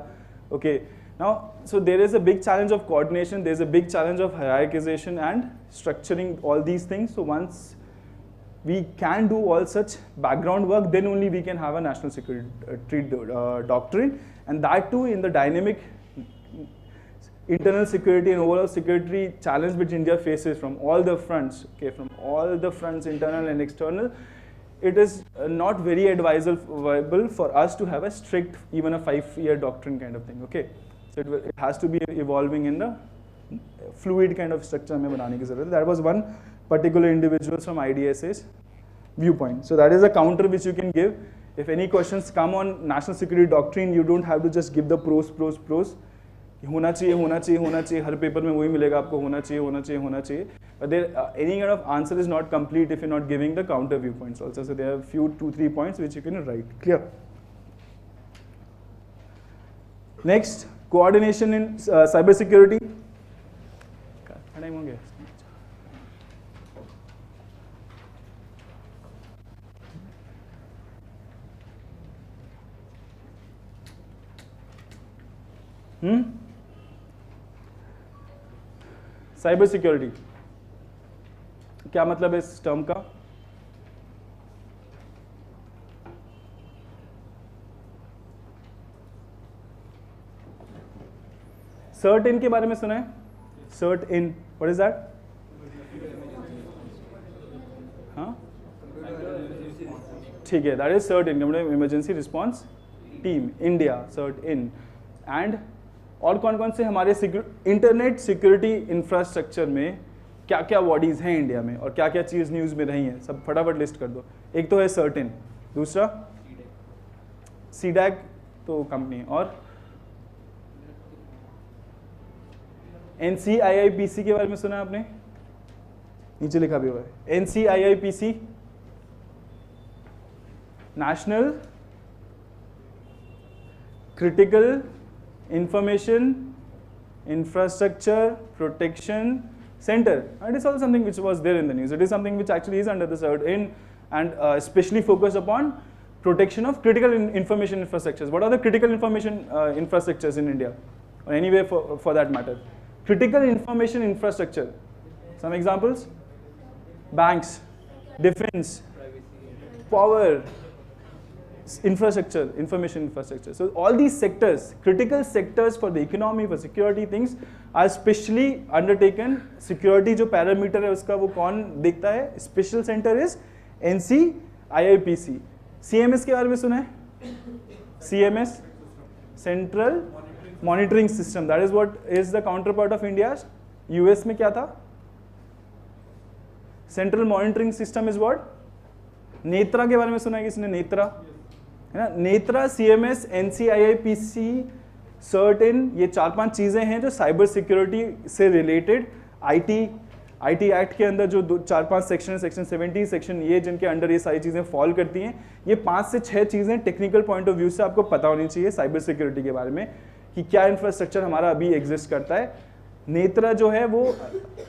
[SPEAKER 1] Okay, now so there is a big challenge of coordination, there is a big challenge of hierarchization and structuring all these things. So once we can do all such background work, then only we can have a national security doctrine, and that too in the dynamic internal security and overall security challenge which India faces from all the fronts, okay, from all the fronts, internal and external. It is not very advisable for us to have a strict, even a 5-year doctrine kind of thing, okay. So it has to be evolving in the fluid kind of structure हमें बनाने की ज़रूरत है. That was one particular individuals from IDSA's viewpoint. So that is a counter which you can give. If any questions come on national security doctrine, you don't have to just give the pros. होना चाहिए, हर paper में वही मिलेगा आपको, होना चाहिए. But there, any kind of answer is not complete if you're not giving the counter viewpoints also. So there are few 2-3 points which you can write. Clear? Next, coordination in cyber security. Cyber security क्या मतलब है इस term का? CERT In के बारे में सुना है? CERT In, what is that? हाँ, ठीक है, that is CERT In, emergency response team India, CERT In. And और कौन कौन से हमारे इंटरनेट सिक्योरिटी इंफ्रास्ट्रक्चर में क्या क्या बॉडीज़ हैं इंडिया में और क्या क्या चीज़ न्यूज़ में रही हैं, सब फटाफट लिस्ट कर दो. एक तो है सर्टेन, दूसरा सीडैक तो कंपनी, और NCIIPC के बारे में सुना है आपने? नीचे लिखा भी हुआ है NCIIPC, national critical Information Infrastructure Protection Center. It is also something which was there in the news. It is something which actually is under the CERT-in and especially focused upon protection of critical information infrastructures. What are the critical information infrastructures in India, or anywhere for that matter? Critical information infrastructure. Some examples: banks, defense, power, infrastructure, information infrastructure. So all these sectors, critical sectors for the economy, for security things, are specially undertaken. Security जो parameter है उसका वो कौन देखता है? Special center is NCIIPC. CMS के बारे में सुना है? CMS, Central Monitoring System. That is what is the counterpart of India's. US में क्या था? Central Monitoring System is what? Netra के बारे में सुना है किसने? नेत्रा है ना, नेत्रा, CMS, NCIIPC, सर्ट-इन, ये 4-5 चीज़ें हैं जो साइबर सिक्योरिटी से रिलेटेड IT एक्ट के अंदर जो 4-5 सेक्शन, सेक्शन 70, सेक्शन ये जिनके अंडर ये सारी चीज़ें फॉल करती हैं. ये 5 से 6 चीज़ें टेक्निकल पॉइंट ऑफ व्यू से आपको पता होनी चाहिए साइबर सिक्योरिटी के बारे में कि क्या इंफ्रास्ट्रक्चर हमारा अभी एग्जिस्ट करता है. नेत्रा जो है वो,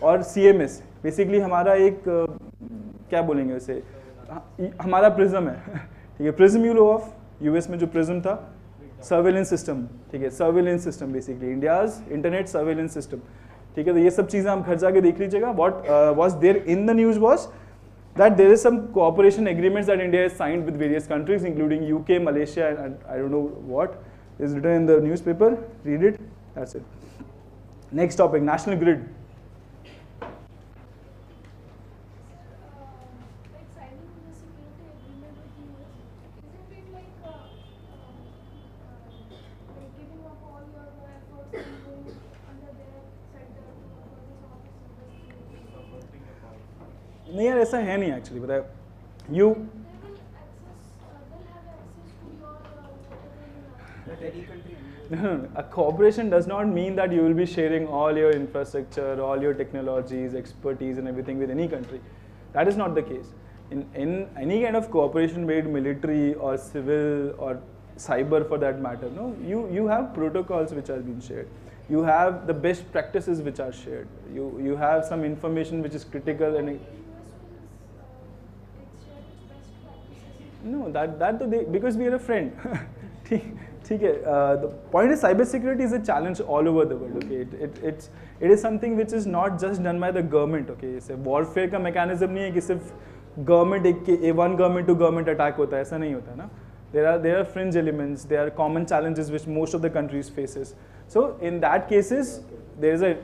[SPEAKER 1] और CMS बेसिकली हमारा एक क्या बोलेंगे उसे, हमारा प्रिज्म है. ठीक है, prism you low of US में जो प्रिज्म था, सर्वेलेंस सिस्टम, ठीक है, surveillance system basically India's internet surveillance system, ठीक है। तो ये सब चीज़ें आप घर जाके देख लीजिएगा। What was there in the news was that there is some cooperation agreements that India has signed with various countries, including UK, Malaysia, and I don't know what is written in the newspaper. Read it. That's it. Next topic: national grid.
[SPEAKER 8] Like signing the security agreement with US, isn't it like giving up all your efforts and going under their center for this office of the security?
[SPEAKER 1] नहीं यार, ऐसा है नहीं actually, पता है you
[SPEAKER 8] They will they'll have access to your whatever
[SPEAKER 5] That any country.
[SPEAKER 1] no, a cooperation does not mean that you will be sharing all your infrastructure, all your technologies, expertise and everything with any country. That is not the case. In any kind of cooperation, be it military or civil or cyber for that matter, no, you have protocols which are being shared. You have the best practices which are shared. You have some information which is critical and
[SPEAKER 8] US will share its best practices.
[SPEAKER 1] no, that तो they, because we are a friend. ठीक है. The point is cyber security is a challenge all over the world. Okay, it is something which is not just done by the government. Okay, इसे warfare का mechanism नहीं है कि सिर्फ government one government to government attack होता है, ऐसा नहीं होता ना. There are fringe elements. There are common challenges which most of the countries faces. So in that cases, there is a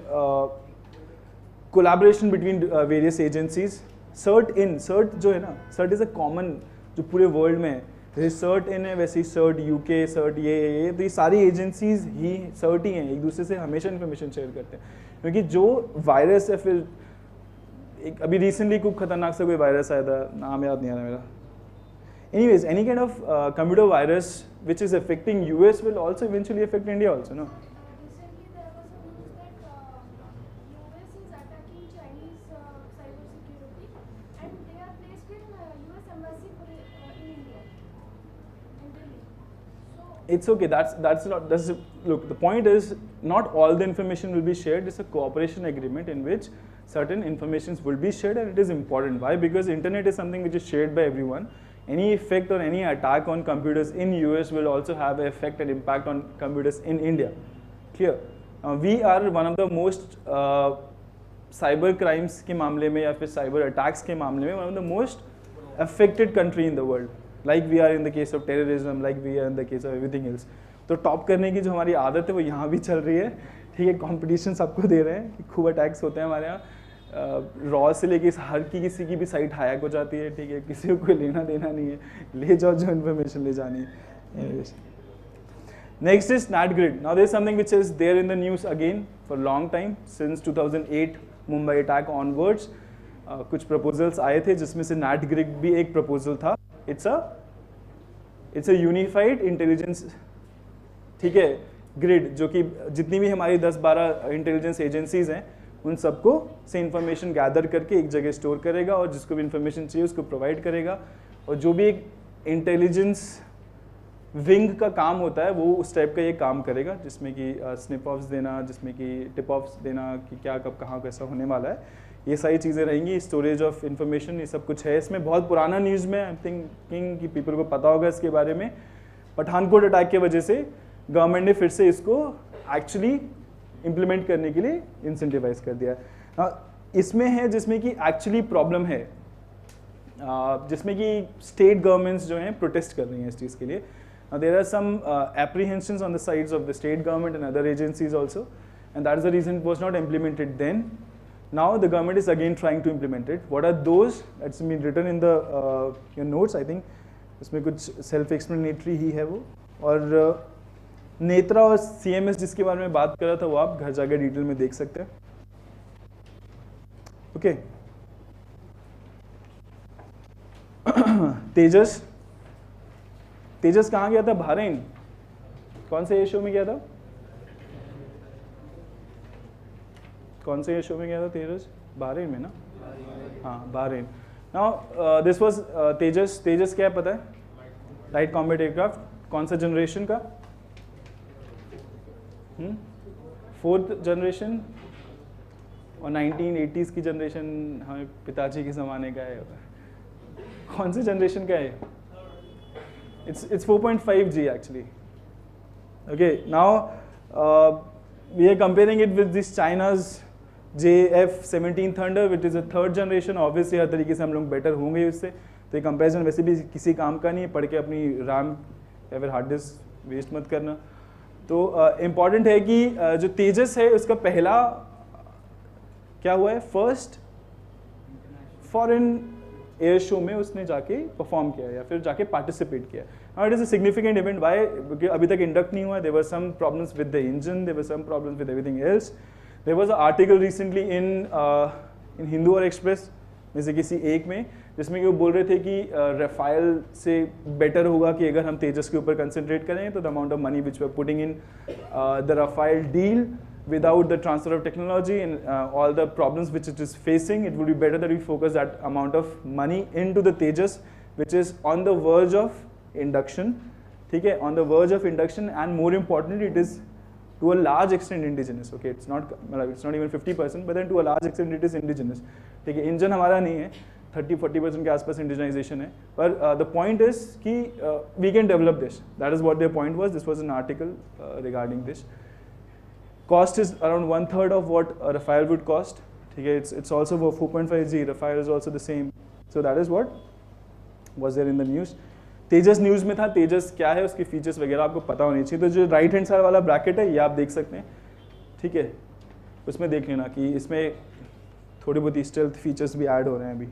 [SPEAKER 1] collaboration between various agencies. CERT जो है ना, CERT is a common जो पूरे वर्ल्ड में है. जैसे CERT in है वैसे ही CERT UK, CERT ये तो ये सारी एजेंसीज ही CERT ही हैं, एक दूसरे से हमेशा इन्फॉर्मेशन शेयर करते हैं. क्योंकि जो वायरस है, फिर एक अभी रिसेंटली खूब खतरनाक सा कोई वायरस आया था, नाम याद नहीं आ रहा मेरा. Anyways, any kind of computer virus which is affecting US will also eventually affect India also, no?
[SPEAKER 8] Recently, there was a news that US is attacking Chinese cyber security, and they are placed in US embassy in India, in Delhi. So
[SPEAKER 1] It's okay. That's look. The point is not all the information will be shared. It's a cooperation agreement in which certain informations will be shared, and it is important. Why? Because internet is something which is shared by everyone. Any effect or any attack on computers in US will also have an effect and impact on computers in India. Clear? We are one of the most cyber crimes के मामले में या फिर cyber attacks के मामले में one of the most affected country in the world. Like we are in the case of terrorism, like we are in the case of everything else. तो top करने की जो हमारी आदत है वो यहाँ भी चल रही है. ठीक है, कंपटीशन सबको दे रहे हैं कि खूब अटैक्स होते हैं हमारे यहाँ. रॉ से लेके हर की किसी की भी साइट हैक हो जाती है. ठीक है, किसी को कोई लेना देना नहीं है, ले जाओ जो इन्फॉर्मेशन ले जानी है. Next is NAT grid. Now there is something which is there in the news again for long time since 2008 Mumbai attack onwards. कुछ प्रपोजल्स आए थे जिसमें से NAT grid भी एक प्रपोजल था. इट्स अ यूनिफाइड इंटेलिजेंस, ठीक है, ग्रिड जो कि जितनी भी हमारी 10-12 इंटेलिजेंस एजेंसीज हैं उन सबको से इंफॉर्मेशन गैदर करके एक जगह स्टोर करेगा और जिसको भी इंफॉर्मेशन चाहिए उसको प्रोवाइड करेगा. और जो भी एक इंटेलिजेंस विंग का काम होता है वो उस टाइप का ये काम करेगा, जिसमें कि स्निप ऑफ्स देना, जिसमें कि टिप ऑफ्स देना कि क्या कब कहाँ कैसा होने वाला है, ये सारी चीज़ें रहेंगी. स्टोरेज ऑफ इंफॉर्मेशन ये सब कुछ है इसमें. बहुत पुराना न्यूज़ में, आई एम थिंकिंग कि पीपल को पता होगा इसके बारे में. पठानकोट अटैक की वजह से गवर्नमेंट ने फिर से इसको एक्चुअली इम्प्लीमेंट करने के लिए इंसेंटिवाइज कर दिया. इसमें है जिसमें कि एक्चुअली प्रॉब्लम है, जिसमें कि स्टेट गवर्नमेंट्स जो हैं प्रोटेस्ट कर रही हैं इस चीज़ के लिए. There are some apprehensions on the sides of the state government and other agencies also, and that is the reason it was not implemented then. Now the government is again trying to implement it. What are those? That's been written in the your notes. I think इसमें कुछ self explanatory ही है वो. और नेत्रा और CMS जिसके बारे में बात कर रहा था वो आप घर जाकर डिटेल में देख सकते हैं. ओके. तेजस कहाँ गया था? बहरीन. कौन से शो में गया था? कौन से शो में गया था तेजस? बहरीन में ना? हाँ, बहरीन. नाउ दिस वाज तेजस. तेजस क्या है पता है? Light combat aircraft. कौन सा जनरेशन का? 4th generation. और 1980s की जनरेशन हमें पिताजी के ज़माने का है. कौन से जनरेशन का है? It's 4.5G actually. Okay, now we are comparing it with this China's JF-17 Thunder, which is a third generation. Obviously हर तरीके से हम लोग बेटर होंगे उससे, तो ये कंपेरिजन वैसे भी किसी काम का नहीं है, पढ़ के अपनी रैम या फिर हार्ड डिस्क वेस्ट मत करना। तो इम्पॉर्टेंट है कि जो तेजस है उसका पहला क्या हुआ है, फर्स्ट फॉरेन एयर शो में उसने जाके परफॉर्म किया या फिर जाके पार्टिसिपेट किया। Now it is a significant event, why? क्योंकि अभी तक इंडक्ट नहीं हुआ, there were some problems with the engine, there were some problems with everything else. There was a article recently in Hindu और एक्सप्रेस में से किसी एक में, जिसमें कि वो बोल रहे थे कि राफेल से बेटर होगा कि अगर हम तेजस के ऊपर कंसंट्रेट करें, तो the amount of money which we are putting in the Rafale deal without the transfer of technology and all the problems which it is facing, it would be better that we focus that amount of money into the Tejas, which is on the verge of induction, ठीक है, on the verge of induction, and more importantly it is to a large extent indigenous. Okay, it's not even 50%, but then to a large extent it is indigenous. ठीक है, engine हमारा नहीं है, 30-40% के आसपास indigenisation है, पर the point is कि we can develop this. That is what their point was. This was an article regarding this. Cost is around 1/3 of what a Rafale would cost. Okay, it's also for 4.5G. Rafale is also the same. So that is what was there in the news. Tejas news में था। तेजस क्या है, उसके features वगैरह आपको पता होनी चाहिए। तो जो राइट हैंड साइड वाला ब्रैकेट है ये आप देख सकते हैं, ठीक है, उसमें देख लेना कि इसमें थोड़ी बहुत स्टेल्थ फीचर्स भी ऐड हो रहे हैं अभी।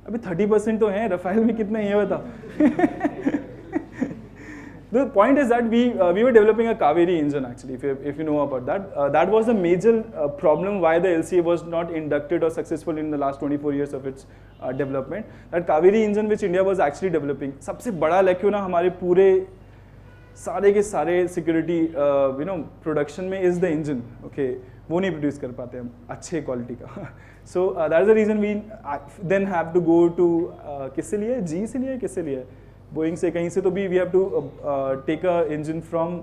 [SPEAKER 1] अभी 30% तो हैं, रफाइल में कितने हैं ये बताओ। The point is that we were developing a Kaveri engine actually, if you know about that. That was the major problem why the LCA was not inducted or successful in the last 24 years of its development. That Kaveri engine which India was actually developing, सबसे बड़ा lacuna हमारे पूरे सारे के सारे security production में is the engine. Okay, वो नहीं produce कर पाते हम अच्छे quality का। So that is the reason we then have to go to किससे लिए, G से लिए, किससे लिए, बोइंग से कहीं से, तो भी we have to take a engine from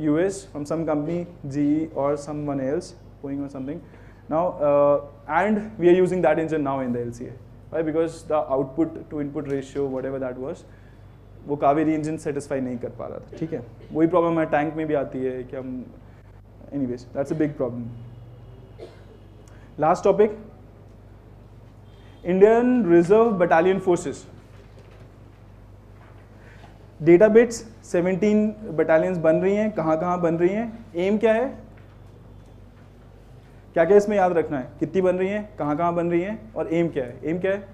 [SPEAKER 1] US, from some company, GE or someone else, Boeing or something. Now and we are using that engine now in the LCA. Why? Because the output to input ratio, whatever that was, वो Kaveri engine satisfy नहीं कर पा रहा था, ठीक है। वही problem है टैंक में भी आती है कि हम, anyways that's a big problem. Last topic, Indian reserve battalion forces, data bits 17 battalions बन रही हैं, कहाँ कहाँ बन रही हैं, एम क्या है, क्या क्या इसमें याद रखना है, कितनी बन रही हैं, कहाँ कहाँ बन रही हैं, और एम क्या है। एम क्या है,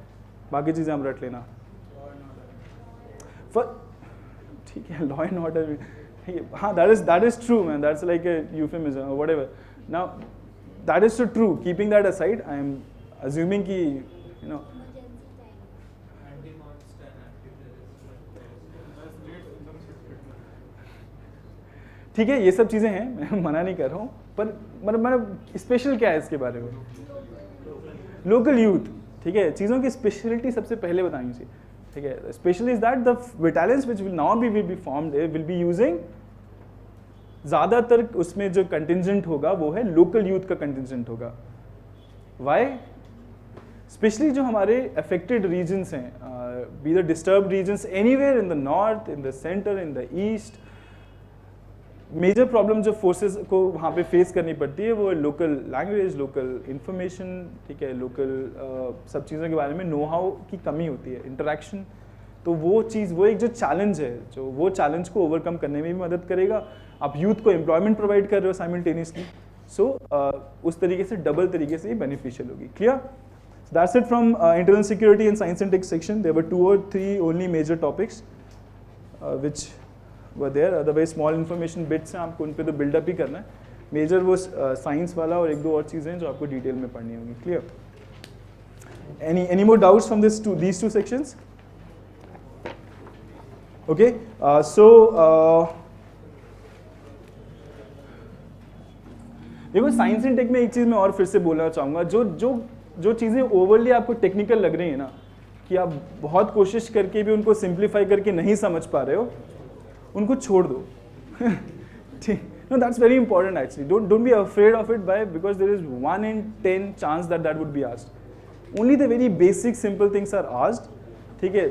[SPEAKER 1] बाकी चीज़ें आप रट लेना। ठीक है, लॉ एंड ऑर्डर, हाँ, that is true man, that's like a euphemism or whatever. Now that is so true. Keeping that aside, I am assuming कि ठीक है, ये सब चीज़ें हैं, मैं मना नहीं कर रहा हूँ, पर मतलब स्पेशल क्या है इसके बारे में, लोकल यूथ, ठीक है, चीज़ों की स्पेशलिटी सबसे पहले बतानी चाहिए, ठीक है। Special is that the battalions which will now be formed will be using, ज़्यादातर उसमें जो कंटिजेंट होगा वो है लोकल यूथ का कंटिजेंट होगा। वाई? स्पेशली जो हमारे अफेक्टेड रीजन्स हैं, be the disturb regions anywhere in the north, in the centre, in the east, major problem जो फोर्सेस को वहाँ पे फेस करनी पड़ती है वो लोकल लैंग्वेज, लोकल इंफॉर्मेशन, ठीक है, लोकल सब चीज़ों के बारे में नो हाउ की कमी होती है, इंटरेक्शन। तो वो चीज़, वो एक जो चैलेंज है, जो वो चैलेंज को ओवरकम करने में भी मदद करेगा। आप यूथ को एम्प्लॉयमेंट प्रोवाइड कर रहे हो साइमल्टेनियसली, सो उस तरीके से डबल तरीके से ही बेनिफिशियल होगी। Clear? That's it from internal security and science and tech section. There were 2 or 3 only major topics which were there, otherwise small information bits हैं, आपको उन पे तो बिल्डअप ही करना है। मेजर वो साइंस वाला और 1-2 और चीज़ें हैं जो आपको डिटेल में पढ़नी होंगी। Clear? Any more doubts from these two sections? Okay, so देखो साइंस एंड टेक में एक चीज़ मैं और फिर से बोलना चाहूँगा, जो चीज़ें ओवरली आपको टेक्निकल लग रही हैं ना, कि आप बहुत कोशिश करके भी उनको सिंप्लीफाई करके नहीं समझ पा रहे हो, उनको छोड़ दो। ठीक, no, that's very important actually. Don't be afraid of it, because there is 1 in 10 chance that would be asked. Only the very basic simple things are asked, ठीक है।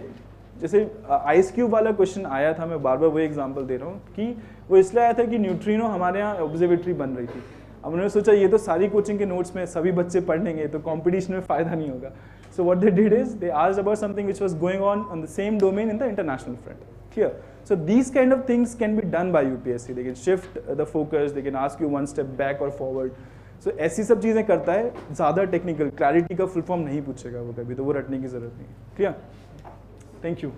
[SPEAKER 1] जैसे आइस क्यूब वाला क्वेश्चन आया था, मैं बार बार वही एग्जांपल दे रहा हूँ कि वो इसलिए आया था कि न्यूट्रिनो हमारे यहाँ ऑब्जर्वेटरी बन रही थी। अब उन्होंने सोचा ये तो सारी कोचिंग के नोट्स में सभी बच्चे पढ़ लेंगे तो कंपटीशन में फ़ायदा नहीं होगा। So what they did is they asked about something which was going on the same domain in the international front. Clear? So these kind of things can be done by UPSC. They can shift the focus, they can ask you one step back or forward. So ऐसी सब चीज़ें करता है, ज़्यादा technical clarity का full form नहीं पूछेगा वो कभी, तो वो रटने की ज़रूरत नहीं है। क्लियर? Thank you.